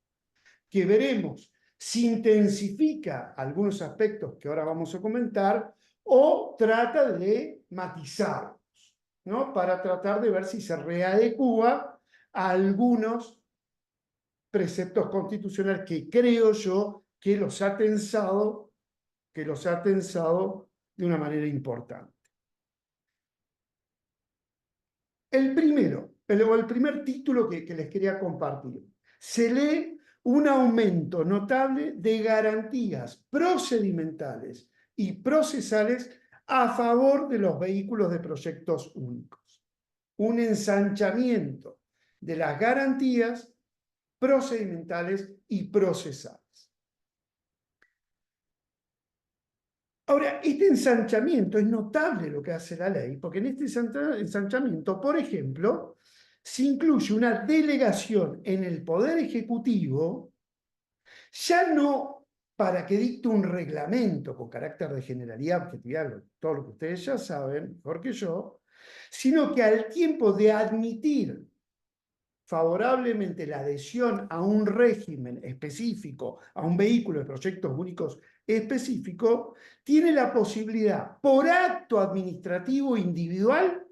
que veremos si intensifica algunos aspectos que ahora vamos a comentar o trata de matizarlos, ¿no? Para tratar de ver si se readecúa a algunos preceptos constitucionales que creo yo que los ha tensado de una manera importante. El primer título que les quería compartir, se lee un aumento notable de garantías procedimentales y procesales a favor de los vehículos de proyectos únicos. Un ensanchamiento de las garantías procedimentales y procesales. Ahora, este ensanchamiento es notable lo que hace la ley, porque en este ensanchamiento, por ejemplo, se incluye una delegación en el Poder Ejecutivo, ya no para que dicte un reglamento con carácter de generalidad, objetividad, todo lo que ustedes ya saben, mejor que yo, sino que al tiempo de admitir favorablemente la adhesión a un régimen específico, a un vehículo de proyectos únicos específico, tiene la posibilidad, por acto administrativo individual,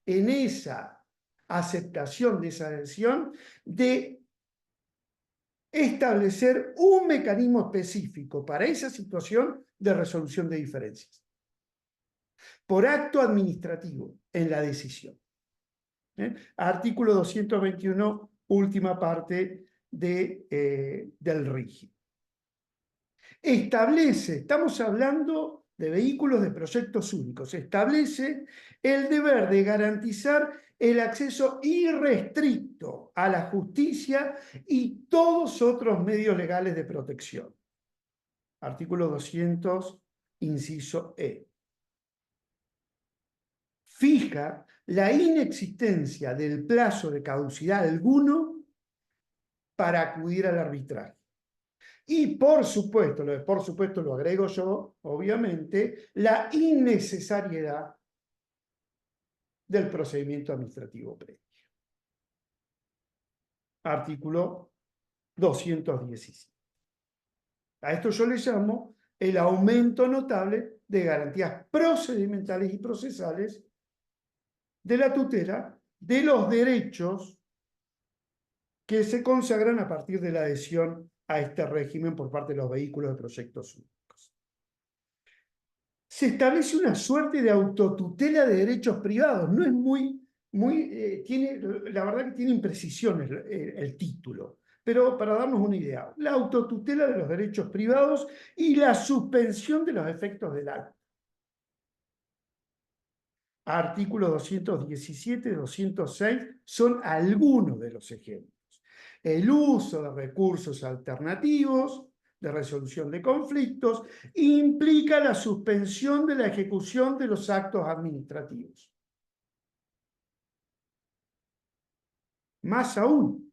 en esa aceptación de esa adhesión, de establecer un mecanismo específico para esa situación de resolución de diferencias. Por acto administrativo en la decisión. Artículo 221, última parte del RIGI. Establece, estamos hablando de vehículos de proyectos únicos, establece el deber de garantizar el acceso irrestricto a la justicia y todos otros medios legales de protección. Artículo 200, inciso E. Fija la inexistencia del plazo de caducidad alguno para acudir al arbitraje. Y por supuesto lo agrego yo, obviamente, la innecesariedad del procedimiento administrativo previo. Artículo 217. A esto yo le llamo el aumento notable de garantías procedimentales y procesales de la tutela de los derechos que se consagran a partir de la adhesión a este régimen por parte de los vehículos de proyectos únicos. Se establece una suerte de autotutela de derechos privados. No es la verdad que tiene imprecisiones el título, pero para darnos una idea, la autotutela de los derechos privados y la suspensión de los efectos del acto. Artículos 217 y 206 son algunos de los ejemplos. El uso de recursos alternativos de resolución de conflictos implica la suspensión de la ejecución de los actos administrativos. Más aún,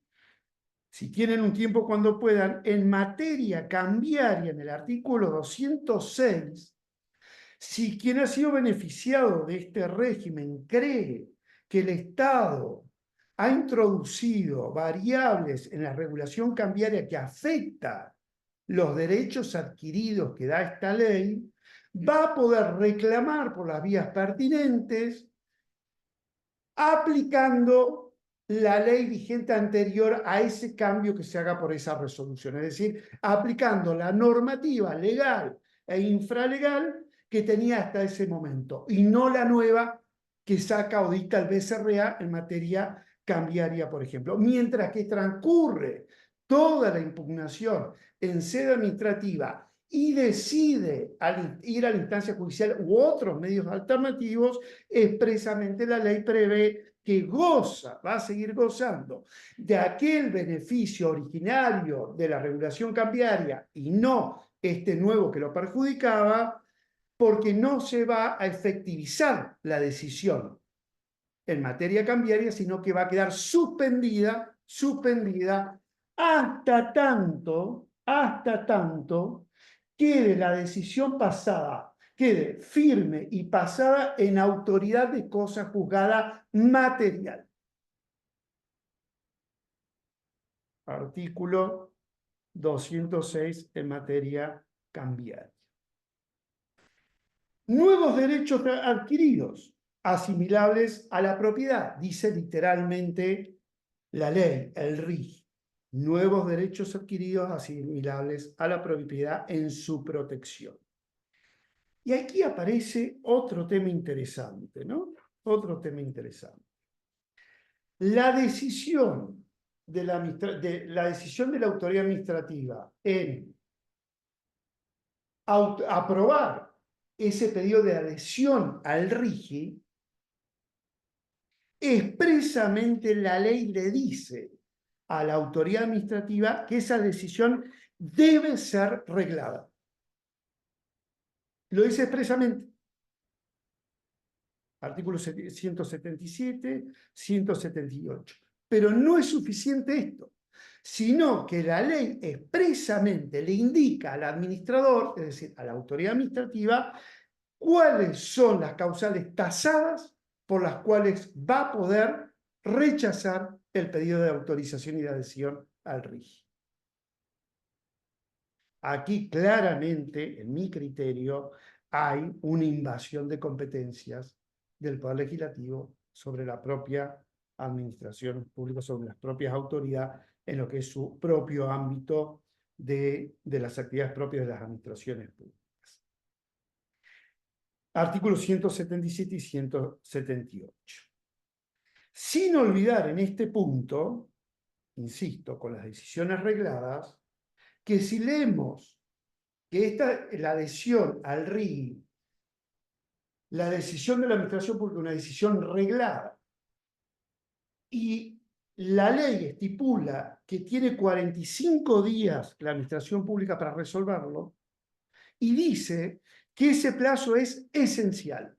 si tienen un tiempo cuando puedan, en materia cambiaria, en el artículo 206, si quien ha sido beneficiado de este régimen cree que el Estado ha introducido variables en la regulación cambiaria que afecta los derechos adquiridos que da esta ley, va a poder reclamar por las vías pertinentes aplicando la ley vigente anterior a ese cambio que se haga por esa resolución. Es decir, aplicando la normativa legal e infralegal que tenía hasta ese momento y no la nueva que saca o dicta el BCRA en materia cambiaria, por ejemplo. Mientras que transcurre toda la impugnación en sede administrativa y decide ir a la instancia judicial u otros medios alternativos, expresamente la ley prevé que va a seguir gozando de aquel beneficio originario de la regulación cambiaria y no este nuevo que lo perjudicaba, porque no se va a efectivizar la decisión en materia cambiaria, sino que va a quedar suspendida hasta tanto quede la decisión pasada, quede firme y pasada en autoridad de cosa juzgada material. Artículo 206 en materia cambiaria. Nuevos derechos adquiridos, asimilables a la propiedad, dice literalmente la ley, el RIG. Nuevos derechos adquiridos asimilables a la propiedad en su protección. Y aquí aparece otro tema interesante, ¿no? Otro tema interesante. La decisión de la autoridad administrativa en aprobar ese pedido de adhesión al RIGI, expresamente la ley le dice a la autoridad administrativa que esa decisión debe ser reglada. Lo dice expresamente. Artículos 177, 178. Pero no es suficiente esto, sino que la ley expresamente le indica al administrador, es decir, a la autoridad administrativa, cuáles son las causales tasadas por las cuales va a poder rechazar el pedido de autorización y de adhesión al RIGI. Aquí claramente, en mi criterio, hay una invasión de competencias del Poder Legislativo sobre la propia administración pública, sobre las propias autoridades, en lo que es su propio ámbito de las actividades propias de las administraciones públicas. Artículos 177 y 178. Sin olvidar en este punto, insisto, con las decisiones regladas, que si leemos que la adhesión al RIGI, la decisión de la administración pública, una decisión reglada, y la ley estipula que tiene 45 días la administración pública para resolverlo, y dice que ese plazo es esencial.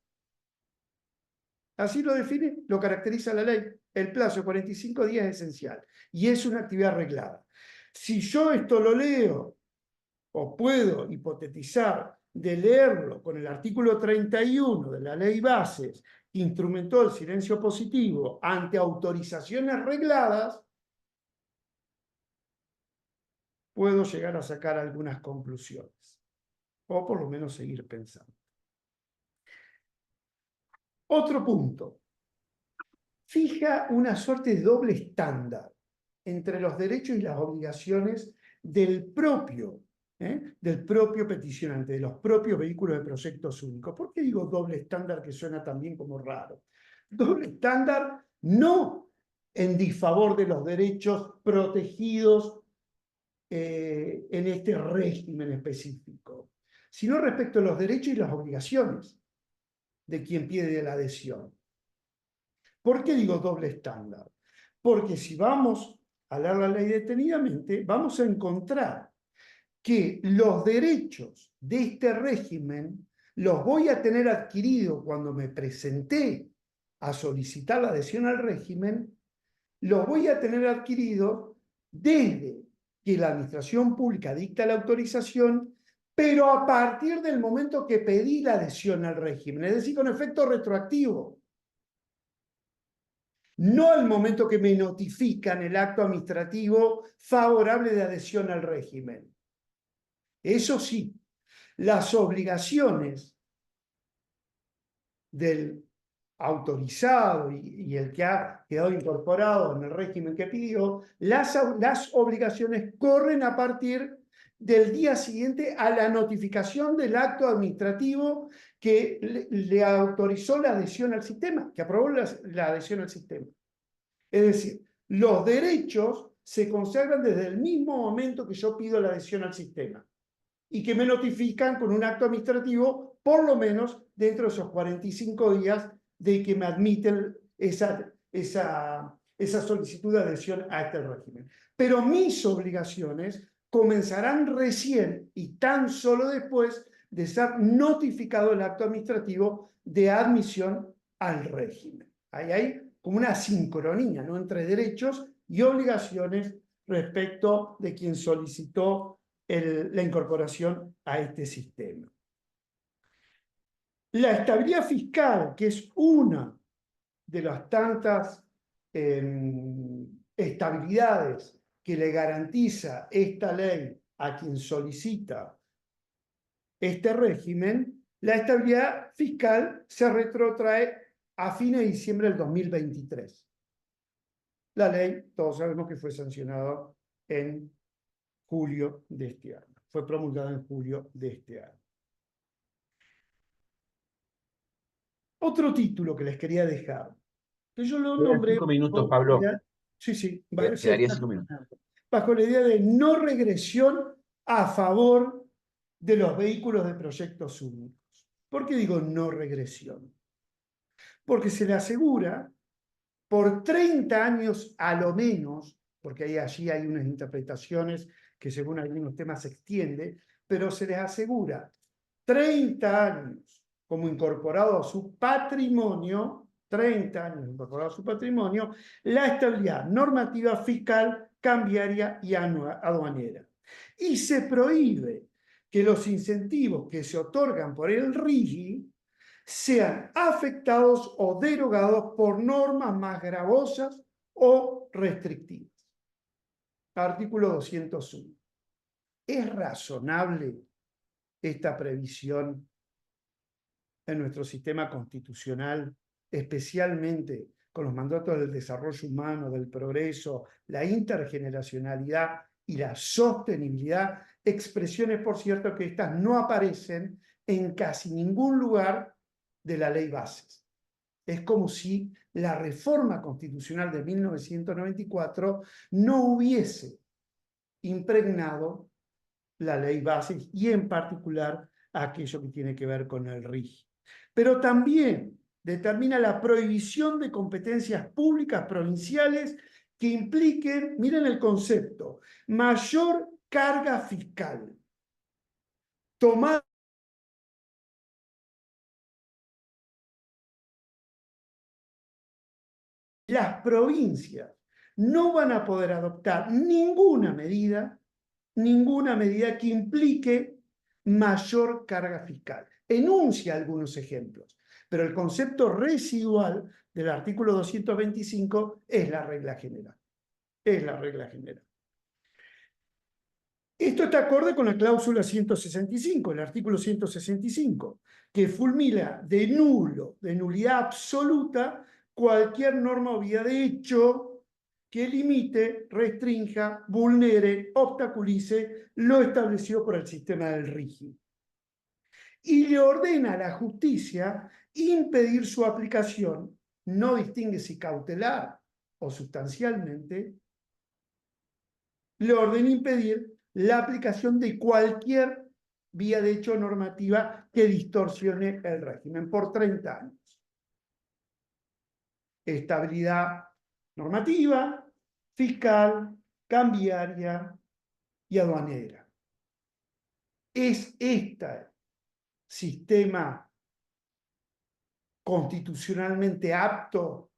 Así lo define, lo caracteriza la ley. El plazo de 45 días es esencial y es una actividad reglada. Si yo esto lo leo, o puedo hipotetizar de leerlo con el artículo 31 de la Ley Bases, que instrumentó el silencio positivo ante autorizaciones regladas, puedo llegar a sacar algunas conclusiones, o por lo menos seguir pensando. Otro punto. Fija una suerte de doble estándar entre los derechos y las obligaciones del propio peticionante, de los propios vehículos de proyectos únicos. ¿Por qué digo doble estándar, que suena también como raro? Doble estándar no en disfavor de los derechos protegidos en este régimen específico, sino respecto a los derechos y las obligaciones de quien pide la adhesión. ¿Por qué digo doble estándar? Porque si vamos a leer la ley detenidamente, vamos a encontrar que los derechos de este régimen los voy a tener adquiridos cuando me presenté a solicitar la adhesión al régimen, los voy a tener adquiridos desde que la administración pública dicta la autorización, pero a partir del momento que pedí la adhesión al régimen, es decir, con efecto retroactivo. no al momento que me notifican el acto administrativo favorable de adhesión al régimen. Eso sí, las obligaciones del autorizado y el que ha quedado incorporado en el régimen que pidió, las obligaciones corren a partir del día siguiente a la notificación del acto administrativo que le autorizó la adhesión al sistema, que aprobó la adhesión al sistema. Es decir, los derechos se consagran desde el mismo momento que yo pido la adhesión al sistema y que me notifican con un acto administrativo por lo menos dentro de esos 45 días de que me admiten esa solicitud de adhesión a este régimen. Pero mis obligaciones comenzarán recién y tan solo después de ser notificado el acto administrativo de admisión al régimen. Ahí hay como una sincronía, ¿no?, entre derechos y obligaciones respecto de quien solicitó la incorporación a este sistema. La estabilidad fiscal, que es una de las tantas estabilidades que le garantiza esta ley a quien solicita este régimen, la estabilidad fiscal se retrotrae a fines de diciembre del 2023. La ley, todos sabemos que fue sancionada en julio de este año. Fue promulgada en julio de este año. Otro título que les quería dejar, que yo lo nombré 5 minutos, Pablo. Sí, Quedaría 5 minutos. bajo la idea de no regresión a favor de los vehículos de proyectos únicos. ¿Por qué digo no regresión? Porque se le asegura por 30 años a lo menos, porque allí hay unas interpretaciones que según algunos temas se extiende, pero se les asegura 30 años como incorporado a su patrimonio, 30 años incorporado a su patrimonio, la estabilidad normativa, fiscal, cambiaria y aduanera. Y se prohíbe que los incentivos que se otorgan por el RIGI sean afectados o derogados por normas más gravosas o restrictivas. Artículo 201. ¿Es razonable esta previsión en nuestro sistema constitucional, especialmente con los mandatos del desarrollo humano, del progreso, la intergeneracionalidad y la sostenibilidad? Expresiones, por cierto, que estas no aparecen en casi ningún lugar de la ley bases. Es como si la reforma constitucional de 1994 no hubiese impregnado la ley bases y en particular aquello que tiene que ver con el RIGI. Pero también determina la prohibición de competencias públicas provinciales que impliquen, miren el concepto, mayor carga fiscal. Tomar las provincias no van a poder adoptar ninguna medida que implique mayor carga fiscal. Enuncia algunos ejemplos, pero el concepto residual del artículo 225 es la regla general. Es la regla general. Esto está acorde con la cláusula 165, el artículo 165, que fulmina de nulo, de nulidad absoluta, cualquier norma o vía de hecho que limite, restrinja, vulnere, obstaculice lo establecido por el sistema del RIGI. Y le ordena a la justicia impedir su aplicación, no distingue si cautelar o sustancialmente, le ordena impedir la aplicación de cualquier vía de hecho normativa que distorsione el régimen por 30 años. Estabilidad normativa, fiscal, cambiaria y aduanera. ¿Es este sistema constitucionalmente apto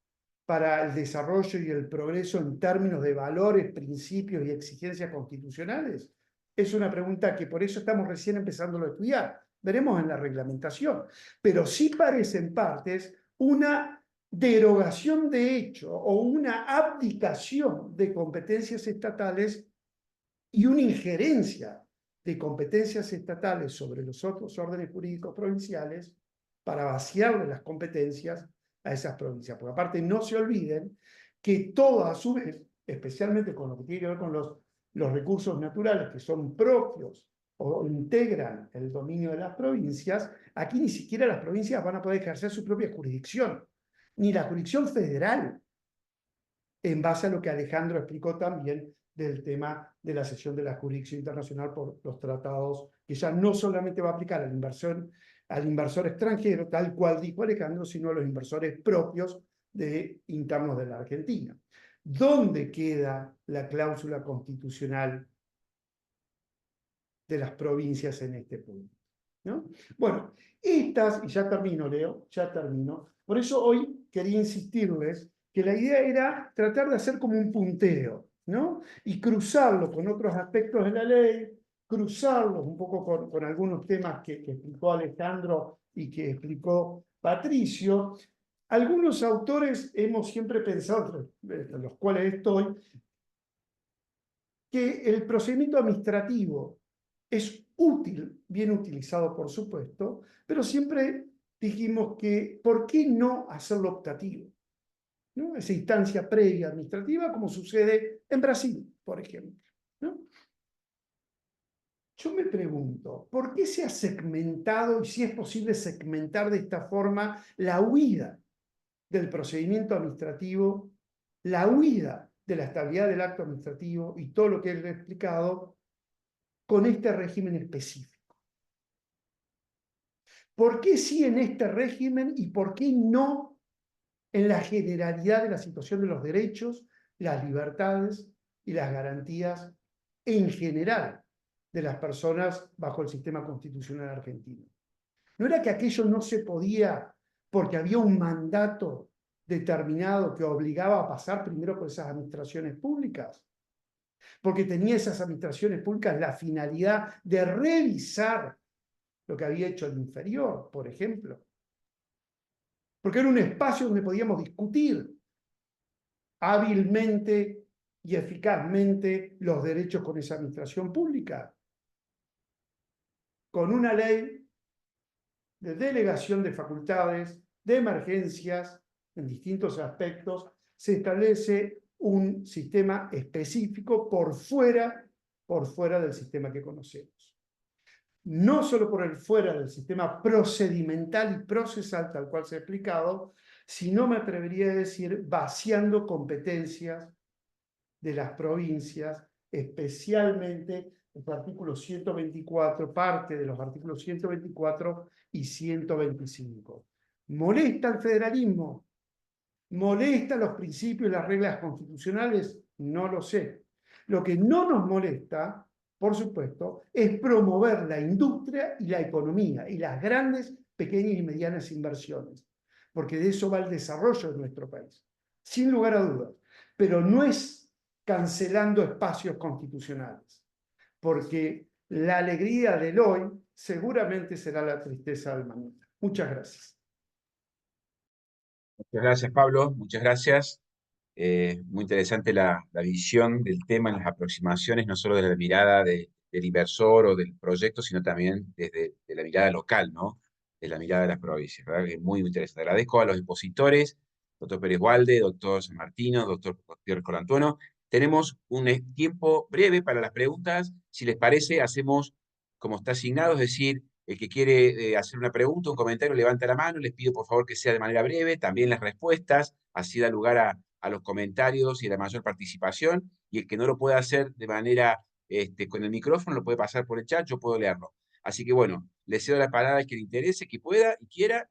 para el desarrollo y el progreso en términos de valores, principios y exigencias constitucionales? Es una pregunta que por eso estamos recién empezándolo a estudiar. Veremos en la reglamentación. Pero sí parece en partes una derogación de hecho o una abdicación de competencias estatales y una injerencia de competencias estatales sobre los otros órdenes jurídicos provinciales para vaciarle las competencias a esas provincias. Porque aparte no se olviden que todo a su vez, especialmente con lo que tiene que ver con los recursos naturales que son propios o integran el dominio de las provincias, aquí ni siquiera las provincias van a poder ejercer su propia jurisdicción, ni la jurisdicción federal, en base a lo que Alejandro explicó también del tema de la cesión de la jurisdicción internacional por los tratados, que ya no solamente va a aplicar al inversor extranjero, tal cual dijo Alejandro, sino a los inversores propios internos de la Argentina. ¿Dónde queda la cláusula constitucional de las provincias en este punto? ¿No? Bueno, y ya termino, Leo, ya termino. Por eso hoy quería insistirles que la idea era tratar de hacer como un punteo, ¿no? Y cruzarlo con otros aspectos de la ley, cruzarlos un poco con algunos temas que explicó Alejandro y que explicó Patricio. Algunos autores hemos siempre pensado, entre los cuales estoy, que el procedimiento administrativo es útil, bien utilizado por supuesto, pero siempre dijimos que ¿por qué no hacerlo optativo? ¿No? Esa instancia previa administrativa, como sucede en Brasil, por ejemplo, ¿no? Yo me pregunto, ¿por qué se ha segmentado y si es posible segmentar de esta forma la huida del procedimiento administrativo, la huida de la estabilidad del acto administrativo y todo lo que él ha explicado con este régimen específico? ¿Por qué sí en este régimen y por qué no en la generalidad de la situación de los derechos, las libertades y las garantías en general de las personas bajo el sistema constitucional argentino? ¿No era que aquello no se podía porque había un mandato determinado que obligaba a pasar primero por esas administraciones públicas? Porque tenía esas administraciones públicas la finalidad de revisar lo que había hecho el inferior, por ejemplo. Porque era un espacio donde podíamos discutir hábilmente y eficazmente los derechos con esa administración pública. Con una ley de delegación de facultades, de emergencias, en distintos aspectos, se establece un sistema específico por fuera del sistema que conocemos. No solo por el fuera del sistema procedimental y procesal, tal cual se ha explicado, sino me atrevería a decir vaciando competencias de las provincias, especialmente el artículo 124, parte de los artículos 124 y 125. ¿Molesta el federalismo? ¿Molesta los principios y las reglas constitucionales? No lo sé. Lo que no nos molesta, por supuesto, es promover la industria y la economía y las grandes, pequeñas y medianas inversiones, porque de eso va el desarrollo de nuestro país, sin lugar a dudas. Pero no es cancelando espacios constitucionales, porque la alegría del hoy seguramente será la tristeza del mañana. Muchas gracias. Muchas gracias, Pablo. Muchas gracias. Muy interesante la visión del tema en las aproximaciones, no solo de la mirada del inversor o del proyecto, sino también desde de la mirada local, ¿no? De la mirada de las provincias, ¿verdad? Que es muy interesante. Agradezco a los expositores, doctor Pérez Walde, doctor San Martino, doctor Gutiérrez Colantuono. Tenemos un tiempo breve para las preguntas. Si les parece, hacemos como está asignado, es decir, el que quiere hacer una pregunta, un comentario, levanta la mano. Les pido por favor que sea de manera breve, también las respuestas, así da lugar a los comentarios y a la mayor participación, y el que no lo pueda hacer de manera con el micrófono lo puede pasar por el chat, yo puedo leerlo. Así que bueno, le cedo la palabra al que le interese, que pueda y quiera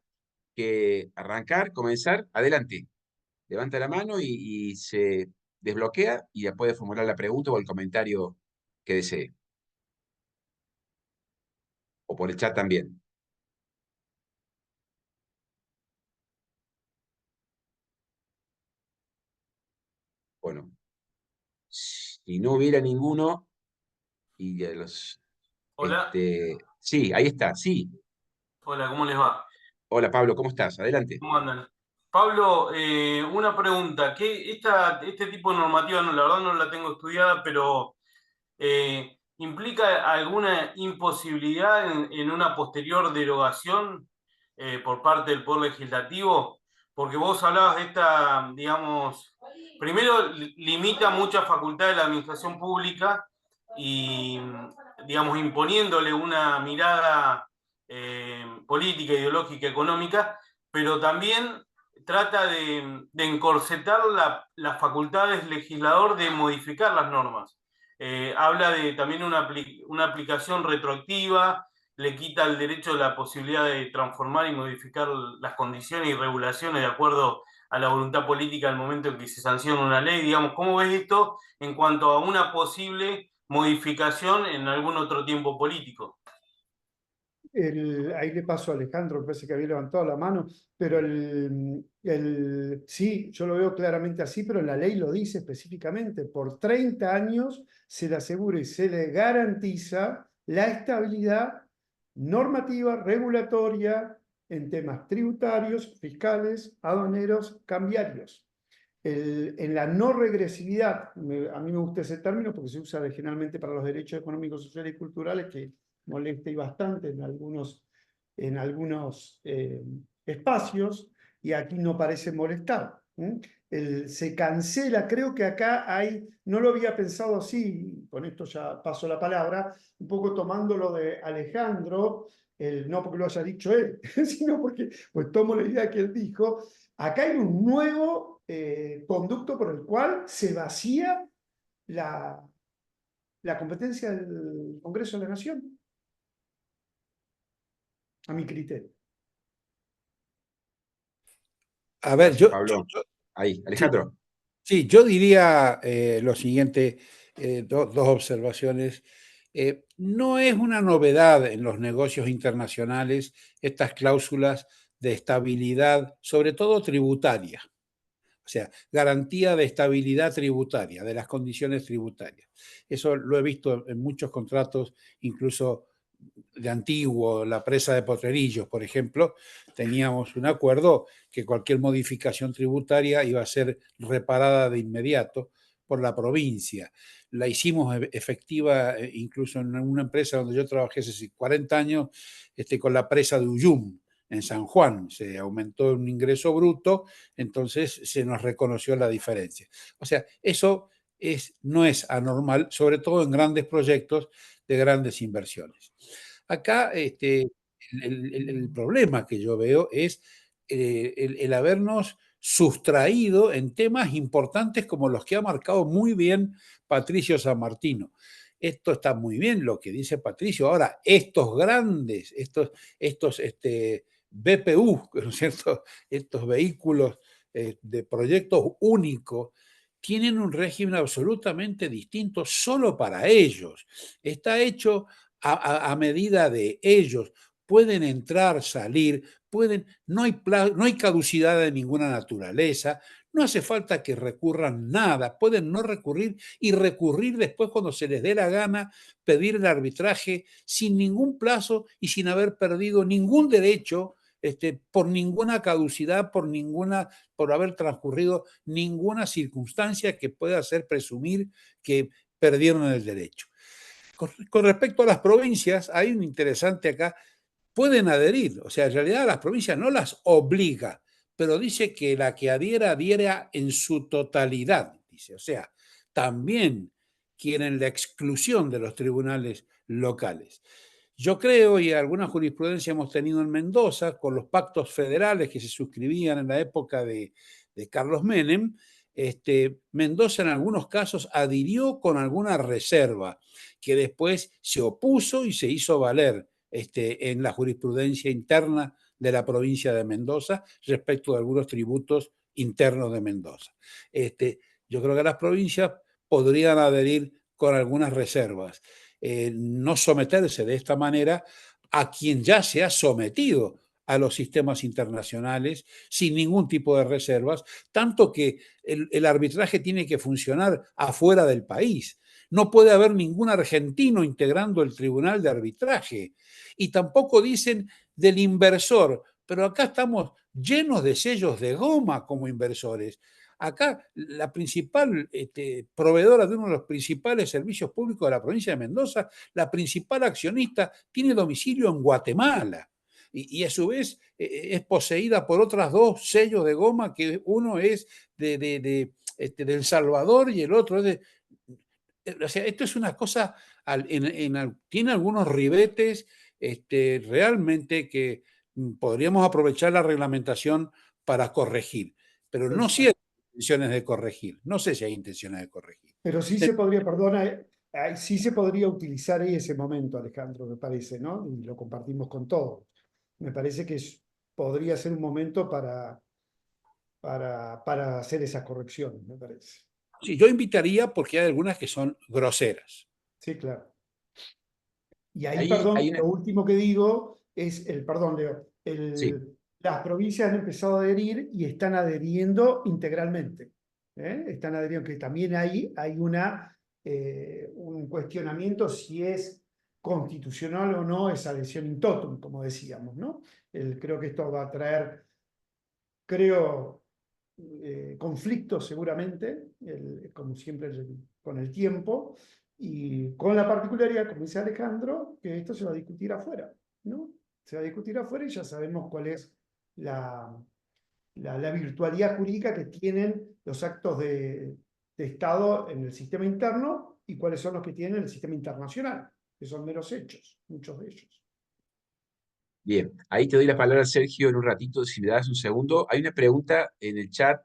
que arrancar, comenzar. Adelante, levanta la mano y se desbloquea y ya puede formular la pregunta o el comentario que desee. O por el chat también. Bueno, si no hubiera ninguno, y de los... Hola, sí, ahí está, sí. hola, ¿cómo les va? Hola Pablo, ¿cómo estás? Adelante. ¿Cómo andan? Pablo, una pregunta. Este tipo de normativa, la verdad no la tengo estudiada, pero ¿implica alguna imposibilidad en una posterior derogación por parte del Poder Legislativo? Porque vos hablabas de esta, digamos, primero limita muchas facultades de la administración pública y, digamos, imponiéndole una mirada política, ideológica, económica, pero también trata de encorsetar las facultades del legislador de modificar las normas. Habla de también una aplicación retroactiva, le quita el derecho la posibilidad de transformar y modificar las condiciones y regulaciones de acuerdo a la voluntad política al momento en que se sanciona una ley. Digamos, ¿cómo ves esto en cuanto a una posible modificación en algún otro tiempo político? Ahí le paso a Alejandro, me parece que había levantado la mano, pero sí, yo lo veo claramente así, pero la ley lo dice específicamente, por 30 años se le asegura y se le garantiza la estabilidad normativa, regulatoria, en temas tributarios, fiscales, aduaneros, cambiarios. En la no regresividad, a mí me gusta ese término porque se usa generalmente para los derechos económicos, sociales y culturales, que molesta y bastante en algunos espacios, y aquí no parece molestar. Se cancela, creo que acá hay, no lo había pensado así, con esto ya paso la palabra, un poco tomando lo de Alejandro, no porque lo haya dicho él, sino porque pues tomo la idea que él dijo. Acá hay un nuevo conducto por el cual se vacía la competencia del Congreso de la Nación, a mi criterio. A ver, Gracias, Pablo. Ahí, sí, Alejandro. sí, yo diría lo siguiente, dos observaciones. No es una novedad en los negocios internacionales estas cláusulas de estabilidad, sobre todo tributaria. O sea, garantía de estabilidad tributaria, de las condiciones tributarias. Eso lo he visto en muchos contratos, incluso de antiguo, la presa de Potrerillos, por ejemplo, teníamos un acuerdo que cualquier modificación tributaria iba a ser reparada de inmediato por la provincia. La hicimos efectiva incluso en una empresa donde yo trabajé hace 40 años, con la presa de Uyum, en San Juan. Se aumentó un ingreso bruto, entonces se nos reconoció la diferencia. O sea, eso no es anormal, sobre todo en grandes proyectos de grandes inversiones. Acá el problema que yo veo es el habernos sustraído en temas importantes como los que ha marcado muy bien Patricio Sammartino. Esto está muy bien lo que dice Patricio. Ahora, estos grandes, estos BPU, ¿no es cierto? Estos vehículos de proyectos únicos, tienen un régimen absolutamente distinto solo para ellos. Está hecho a medida de ellos. Pueden entrar, salir, no hay caducidad de ninguna naturaleza, no hace falta que recurran nada, pueden no recurrir y recurrir después cuando se les dé la gana, pedir el arbitraje sin ningún plazo y sin haber perdido ningún derecho, por ninguna caducidad, por haber transcurrido ninguna circunstancia que pueda hacer presumir que perdieron el derecho. Con respecto a las provincias, hay un interesante acá, pueden adherir, o sea, en realidad las provincias no las obliga, pero dice que la que adhiera en su totalidad, dice, o sea, también quieren la exclusión de los tribunales locales. Yo creo, y alguna jurisprudencia hemos tenido en Mendoza, con los pactos federales que se suscribían en la época de Carlos Menem, Mendoza en algunos casos adhirió con alguna reserva, que después se opuso y se hizo valer en la jurisprudencia interna de la provincia de Mendoza respecto de algunos tributos internos de Mendoza. Yo creo que las provincias podrían adherir con algunas reservas. No someterse de esta manera a quien ya se ha sometido a los sistemas internacionales sin ningún tipo de reservas, tanto que el arbitraje tiene que funcionar afuera del país. No puede haber ningún argentino integrando el tribunal de arbitraje. Y tampoco dicen del inversor, pero acá estamos llenos de sellos de goma como inversores. Acá la principal proveedora de uno de los principales servicios públicos de la provincia de Mendoza, la principal accionista, tiene domicilio en Guatemala. Y a su vez es poseída por otras dos sellos de goma, que uno es de El Salvador y el otro es de... O sea, esto es una cosa, tiene algunos ribetes realmente que podríamos aprovechar la reglamentación para corregir, pero no si hay intenciones de corregir, no sé si hay intenciones de corregir. Pero sí se podría, perdona, sí se podría utilizar ahí ese momento, Alejandro, me parece, ¿no? Y lo compartimos con todos. Me parece que podría ser un momento para hacer esas correcciones, me parece. Sí, yo invitaría porque hay algunas que son groseras. Sí, claro. Y ahí, Ahí perdón, hay una... lo último que digo es perdón, Leo, Sí, las provincias han empezado a adherir y están adheriendo integralmente. Están adheriendo, que también ahí hay un cuestionamiento si es constitucional o no esa adhesión in totum, como decíamos, ¿no? Creo que esto va a traer, conflictos seguramente, como siempre con el tiempo, y con la particularidad, como dice Alejandro, que esto se va a discutir afuera, ¿no? Se va a discutir afuera y ya sabemos cuál es la virtualidad jurídica que tienen los actos de Estado en el sistema interno y cuáles son los que tienen en el sistema internacional, que son meros hechos, muchos de ellos. bien. Ahí te doy la palabra, Sergio, en un ratito, si me das un segundo. Hay una pregunta en el chat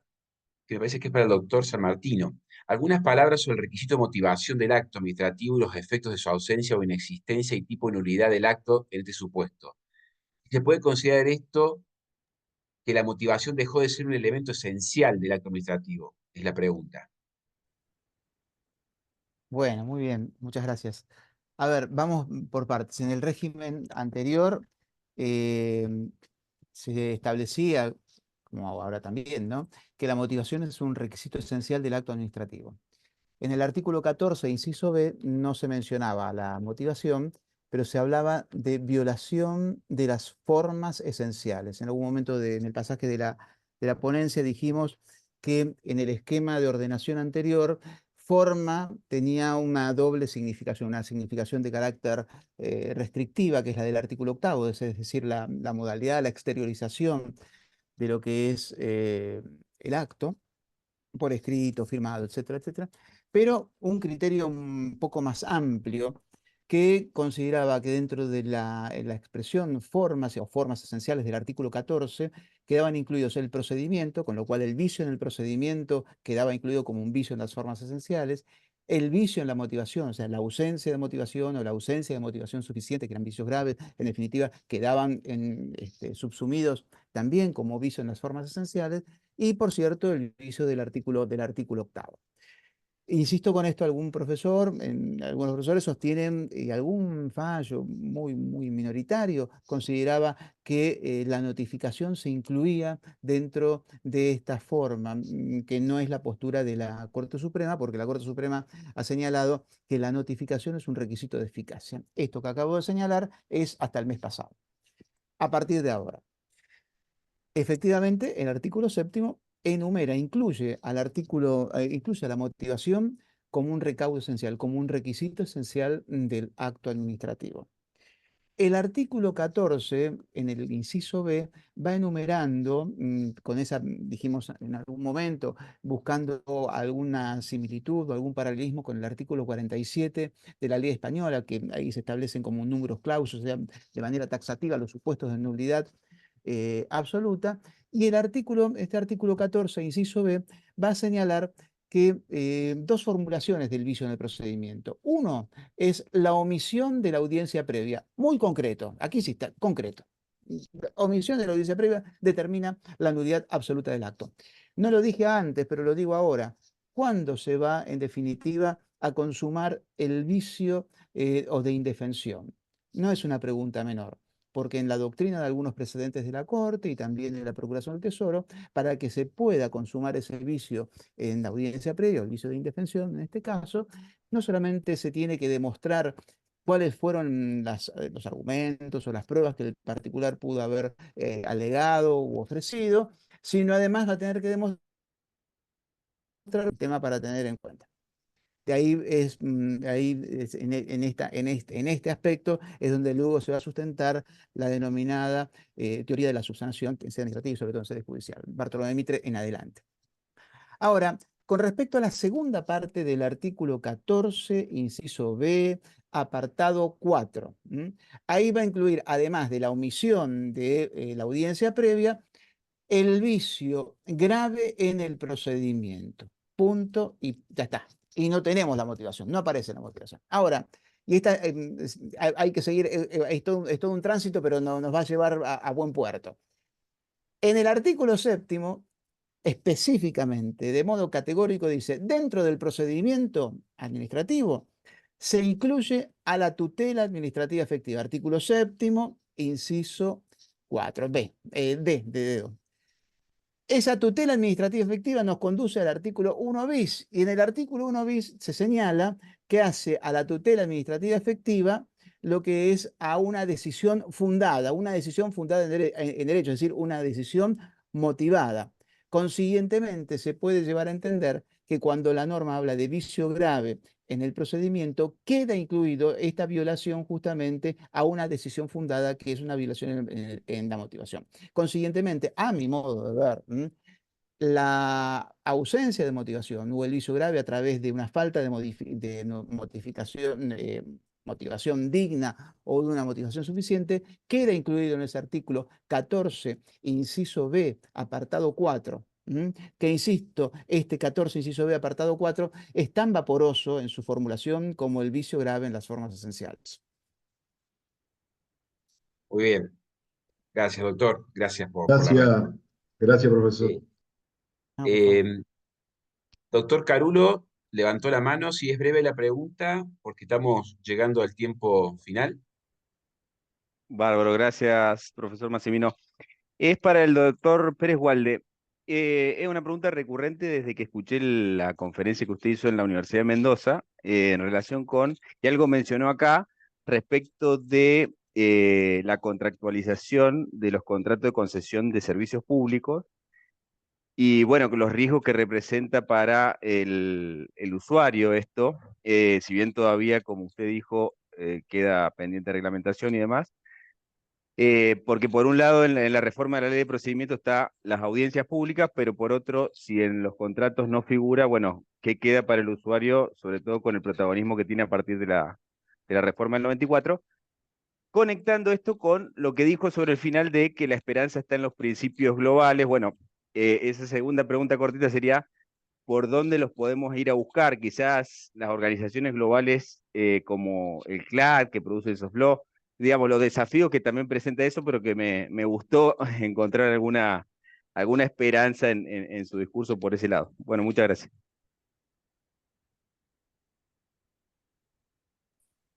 que me parece que es para el doctor San Martino. Algunas palabras sobre el requisito de motivación del acto administrativo y los efectos de su ausencia o inexistencia y tipo de nulidad del acto en este supuesto. ¿Se puede considerar esto que la motivación dejó de ser un elemento esencial del acto administrativo? Es la pregunta. Bueno, muy bien, muchas gracias. A ver, vamos por partes. En el régimen anterior eh, se establecía, como ahora también, ¿no?, que la motivación es un requisito esencial del acto administrativo. En el artículo 14, inciso B, no se mencionaba la motivación, pero se hablaba de violación de las formas esenciales. En algún momento en el pasaje de la ponencia dijimos que en el esquema de ordenación anterior, forma tenía una doble significación, una significación de carácter restrictiva, que es la del artículo 8, es decir, la modalidad, la exteriorización de lo que es el acto, por escrito, firmado, etcétera, etcétera, pero un criterio un poco más amplio que consideraba que dentro de la expresión formas o formas esenciales del artículo 14 quedaban incluidos el procedimiento, con lo cual el vicio en el procedimiento quedaba incluido como un vicio en las formas esenciales, el vicio en la motivación, o sea, la ausencia de motivación o la ausencia de motivación suficiente, que eran vicios graves, en definitiva, quedaban subsumidos también como vicio en las formas esenciales, y por cierto, el vicio del artículo 8. Insisto con esto, algunos profesores sostienen, y algún fallo muy, muy minoritario consideraba que la notificación se incluía dentro de esta forma, que no es la postura de la Corte Suprema, porque la Corte Suprema ha señalado que la notificación es un requisito de eficacia. Esto que acabo de señalar es hasta el mes pasado. A partir de ahora, efectivamente, el artículo 7 enumera, incluye a la motivación como un recaudo esencial, como un requisito esencial del acto administrativo. El artículo 14, en el inciso B, va enumerando, con esa, dijimos en algún momento, buscando alguna similitud o algún paralelismo con el artículo 47 de la ley española, que ahí se establecen como números clausos, o sea, de manera taxativa los supuestos de nulidad absoluta, y este artículo 14, inciso B, va a señalar que dos formulaciones del vicio en el procedimiento. Uno es la omisión de la audiencia previa, muy concreto, aquí sí está, concreto. Omisión de la audiencia previa determina la nulidad absoluta del acto. No lo dije antes, pero lo digo ahora. ¿Cuándo se va, en definitiva, a consumar el vicio o de indefensión? No es una pregunta menor, porque en la doctrina de algunos precedentes de la Corte y también en la Procuración del Tesoro, para que se pueda consumar ese vicio en la audiencia previa, el vicio de indefensión en este caso, no solamente se tiene que demostrar cuáles fueron los argumentos o las pruebas que el particular pudo haber alegado u ofrecido, sino además va a tener que demostrar el tema para tener en cuenta. De ahí en este aspecto es donde luego se va a sustentar la denominada teoría de la subsanación en sede administrativa y sobre todo en sede judicial. Bartolomé Mitre en adelante. Ahora, con respecto a la segunda parte del artículo 14, inciso B, apartado 4, ahí va a incluir, además de la omisión de la audiencia previa, el vicio grave en el procedimiento. Punto y ya está. Y no tenemos la motivación, no aparece la motivación. Ahora, y esta, hay que seguir, es todo un tránsito, pero nos va a llevar a buen puerto. En el artículo 7, específicamente, de modo categórico, dice, dentro del procedimiento administrativo se incluye a la tutela administrativa efectiva. Artículo 7, inciso 4, D de dedo. Esa tutela administrativa efectiva nos conduce al artículo 1 bis, y en el artículo 1 bis se señala que hace a la tutela administrativa efectiva lo que es a una decisión fundada en derecho, es decir, una decisión motivada. Consiguientemente, se puede llevar a entender que cuando la norma habla de vicio grave en el procedimiento, queda incluido esta violación justamente a una decisión fundada, que es una violación en la motivación. Consiguientemente, a mi modo de ver, la ausencia de motivación o el vicio grave a través de una falta de motivación digna o de una motivación suficiente, queda incluido en ese artículo 14, inciso B, apartado 4, que insisto, este 14, inciso B, apartado 4, es tan vaporoso en su formulación como el vicio grave en las formas esenciales. Muy bien. Gracias, doctor. Gracias por la respuesta. Gracias, profesor. Por favor. Doctor Carulo levantó la mano. Si es breve la pregunta, porque estamos llegando al tiempo final. Bárbaro, gracias, profesor Massimino. Es para el doctor Pérez Walde. Es una pregunta recurrente desde que escuché la conferencia que usted hizo en la Universidad de Mendoza en relación con, y algo mencionó acá, respecto de la contractualización de los contratos de concesión de servicios públicos y, bueno, los riesgos que representa para el usuario esto, si bien todavía, como usted dijo, queda pendiente de reglamentación y demás. Porque por un lado en la reforma de la ley de procedimiento está las audiencias públicas, pero por otro, si en los contratos no figura, bueno, ¿qué queda para el usuario, sobre todo con el protagonismo que tiene a partir de la reforma del 94? Conectando esto con lo que dijo sobre el final de que la esperanza está en los principios globales. Bueno, esa segunda pregunta cortita sería, ¿por dónde los podemos ir a buscar? Quizás las organizaciones globales como el CLAD, que produce esos laws, digamos, los desafíos que también presenta eso, pero que me gustó encontrar alguna esperanza en su discurso por ese lado. Bueno, muchas gracias.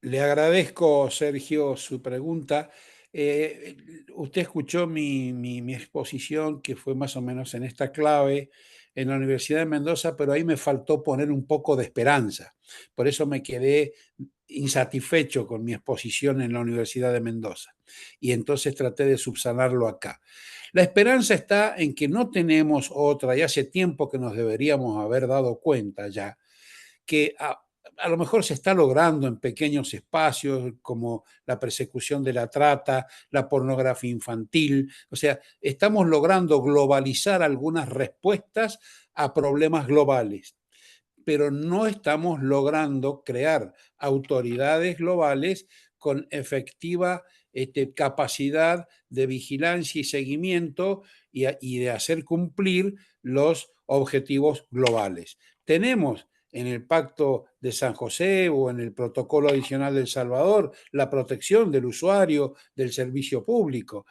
Le agradezco, Sergio, su pregunta. Usted escuchó mi exposición, que fue más o menos en esta clave en la Universidad de Mendoza, pero ahí me faltó poner un poco de esperanza. Por eso me quedé insatisfecho con mi exposición en la Universidad de Mendoza. Y entonces traté de subsanarlo acá. La esperanza está en que no tenemos otra, y hace tiempo que nos deberíamos haber dado cuenta ya, que a lo mejor se está logrando en pequeños espacios como la persecución de la trata, la pornografía infantil. O sea, estamos logrando globalizar algunas respuestas a problemas globales, pero no estamos logrando crear autoridades globales con efectiva capacidad de vigilancia y seguimiento y de hacer cumplir los objetivos globales. Tenemos en el Pacto de San José o en el Protocolo Adicional de El Salvador la protección del usuario del servicio público,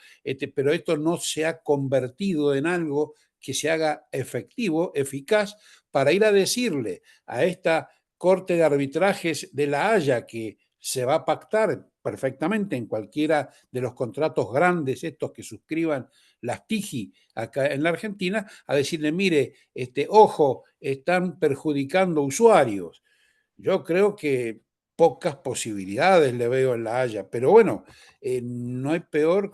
pero esto no se ha convertido en algo que se haga efectivo, eficaz, para ir a decirle a esta Corte de Arbitrajes de La Haya, que se va a pactar perfectamente en cualquiera de los contratos grandes estos que suscriban las TIGI acá en la Argentina, a decirle, mire, ojo, están perjudicando usuarios. Yo creo que pocas posibilidades le veo en La Haya, pero bueno, no hay peor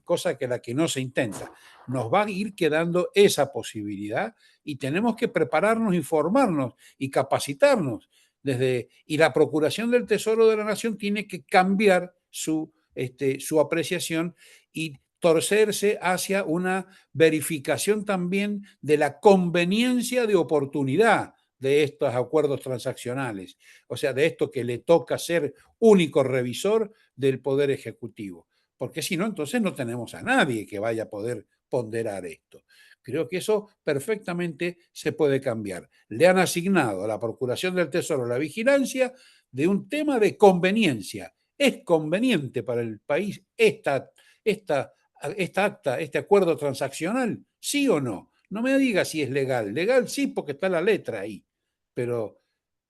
cosa que la que no se intenta. Nos va a ir quedando esa posibilidad y tenemos que prepararnos, informarnos y capacitarnos. Y la Procuración del Tesoro de la Nación tiene que cambiar su apreciación y torcerse hacia una verificación también de la conveniencia de oportunidad de estos acuerdos transaccionales, o sea, de esto que le toca ser único revisor del Poder Ejecutivo, porque si no, entonces no tenemos a nadie que vaya a poder ponderar esto. Creo que eso perfectamente se puede cambiar. Le han asignado a la Procuración del Tesoro la vigilancia de un tema de conveniencia. ¿Es conveniente para el país esta acta, este acuerdo transaccional? ¿Sí o no? No me diga si es legal. Legal sí, porque está la letra ahí. Pero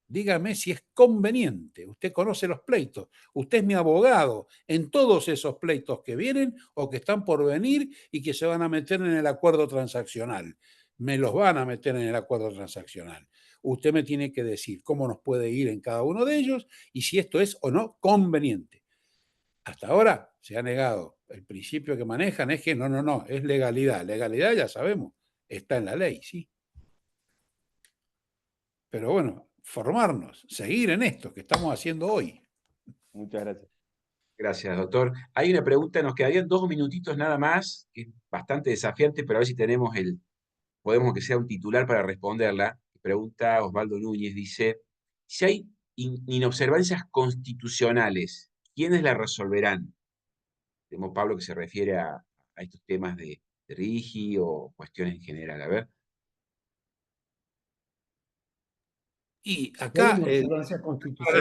dígame si es conveniente. Usted conoce los pleitos. Usted es mi abogado en todos esos pleitos que vienen o que están por venir y que se van a meter en el acuerdo transaccional. Me los van a meter en el acuerdo transaccional. Usted me tiene que decir cómo nos puede ir en cada uno de ellos y si esto es o no conveniente. Hasta ahora se ha negado. El principio que manejan es que no, es legalidad. Legalidad ya sabemos, está en la ley, sí. Pero bueno, formarnos, seguir en esto que estamos haciendo hoy. Muchas gracias. Gracias, doctor. Hay una pregunta, nos quedarían 2 minutitos nada más, que es bastante desafiante, pero a ver si podemos que sea un titular para responderla. Pregunta Osvaldo Núñez, dice, si hay inobservancias constitucionales, ¿quiénes la resolverán? Tenemos Pablo que se refiere a estos temas de RIGI o cuestiones en general. A ver. Y acá, para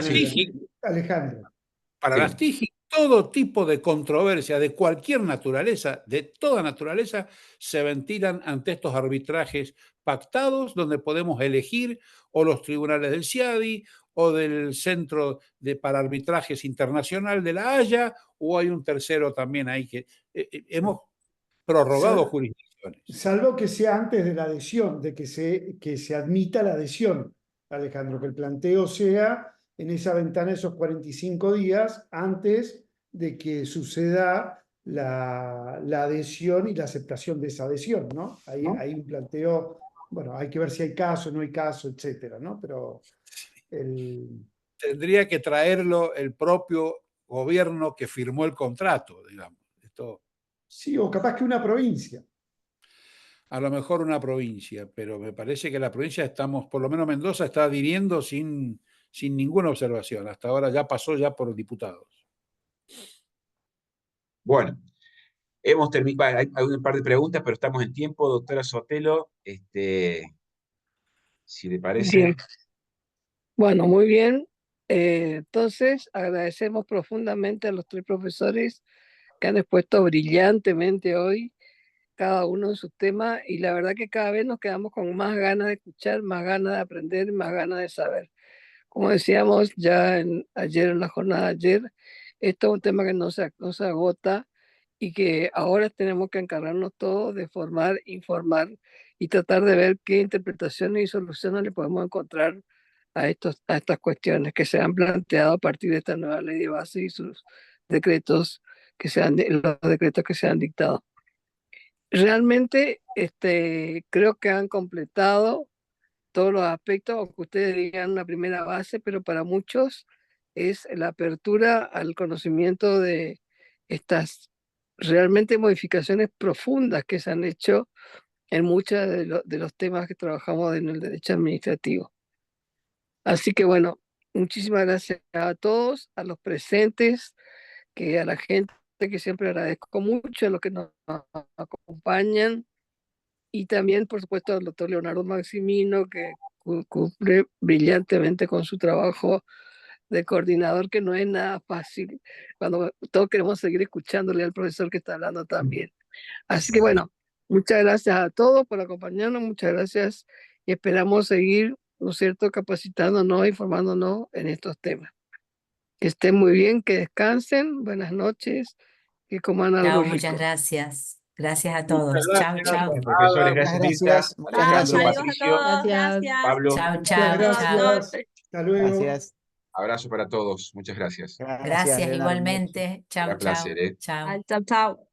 Alejandro. Para las TIGI, todo tipo de controversia de cualquier naturaleza, de toda naturaleza, se ventilan ante estos arbitrajes pactados donde podemos elegir o los tribunales del CIADI o del Centro para Arbitrajes Internacional de La Haya, o hay un tercero también ahí que hemos prorrogado jurisdicciones. Salvo que sea antes de la adhesión, de que se admita la adhesión, Alejandro, que el planteo sea en esa ventana, esos 45 días antes de que suceda la adhesión y la aceptación de esa adhesión, ¿no? Hay un planteo, bueno, hay que ver si hay caso, no hay caso, etcétera, ¿no? Pero tendría que traerlo el propio gobierno que firmó el contrato, digamos. Sí, o capaz que una provincia. A lo mejor una provincia, pero me parece que la provincia estamos, por lo menos Mendoza está adhiriendo sin ninguna observación. Hasta ahora ya pasó por diputados. Bueno, hemos terminado, hay un par de preguntas, pero estamos en tiempo. Doctora Sotelo, si le parece. Bien. Bueno, muy bien. Entonces, agradecemos profundamente a los 3 profesores que han expuesto brillantemente hoy, cada uno en su tema, y la verdad que cada vez nos quedamos con más ganas de escuchar, más ganas de aprender, más ganas de saber. Como decíamos ya ayer en la jornada de ayer, esto es un tema que no se agota y que ahora tenemos que encargarnos todos de formar, informar y tratar de ver qué interpretaciones y soluciones le podemos encontrar a estas cuestiones que se han planteado a partir de esta nueva ley de base y sus decretos los decretos que se han dictado. Realmente creo que han completado todos los aspectos, aunque ustedes digan una primera base, pero para muchos es la apertura al conocimiento de estas realmente modificaciones profundas que se han hecho en muchos de los temas que trabajamos en el derecho administrativo. Así que bueno, muchísimas gracias a todos, a los presentes, a la gente que siempre agradezco mucho, a los que nos acompañan, y también, por supuesto, al doctor Leonardo Maximino, que cumple brillantemente con su trabajo de coordinador, que no es nada fácil, cuando todos queremos seguir escuchándole al profesor que está hablando también. Así que bueno, muchas gracias a todos por acompañarnos, muchas gracias, y esperamos seguir, ¿no es cierto?, capacitándonos, informándonos en estos temas. Que estén muy bien, que descansen, buenas noches, que coman algo rico. Muchas gracias. Gracias a todos. Chao, chao. Profesores, gracias, Mirta. Muchas gracias. Patricio, Gracias. Pablo. Chao, chao. Gracias. Hasta luego. Gracias. Abrazo para todos. Muchas gracias. Gracias Leonardo. igualmente. Chau, Gran placer, chau. Chau. Chao, chao.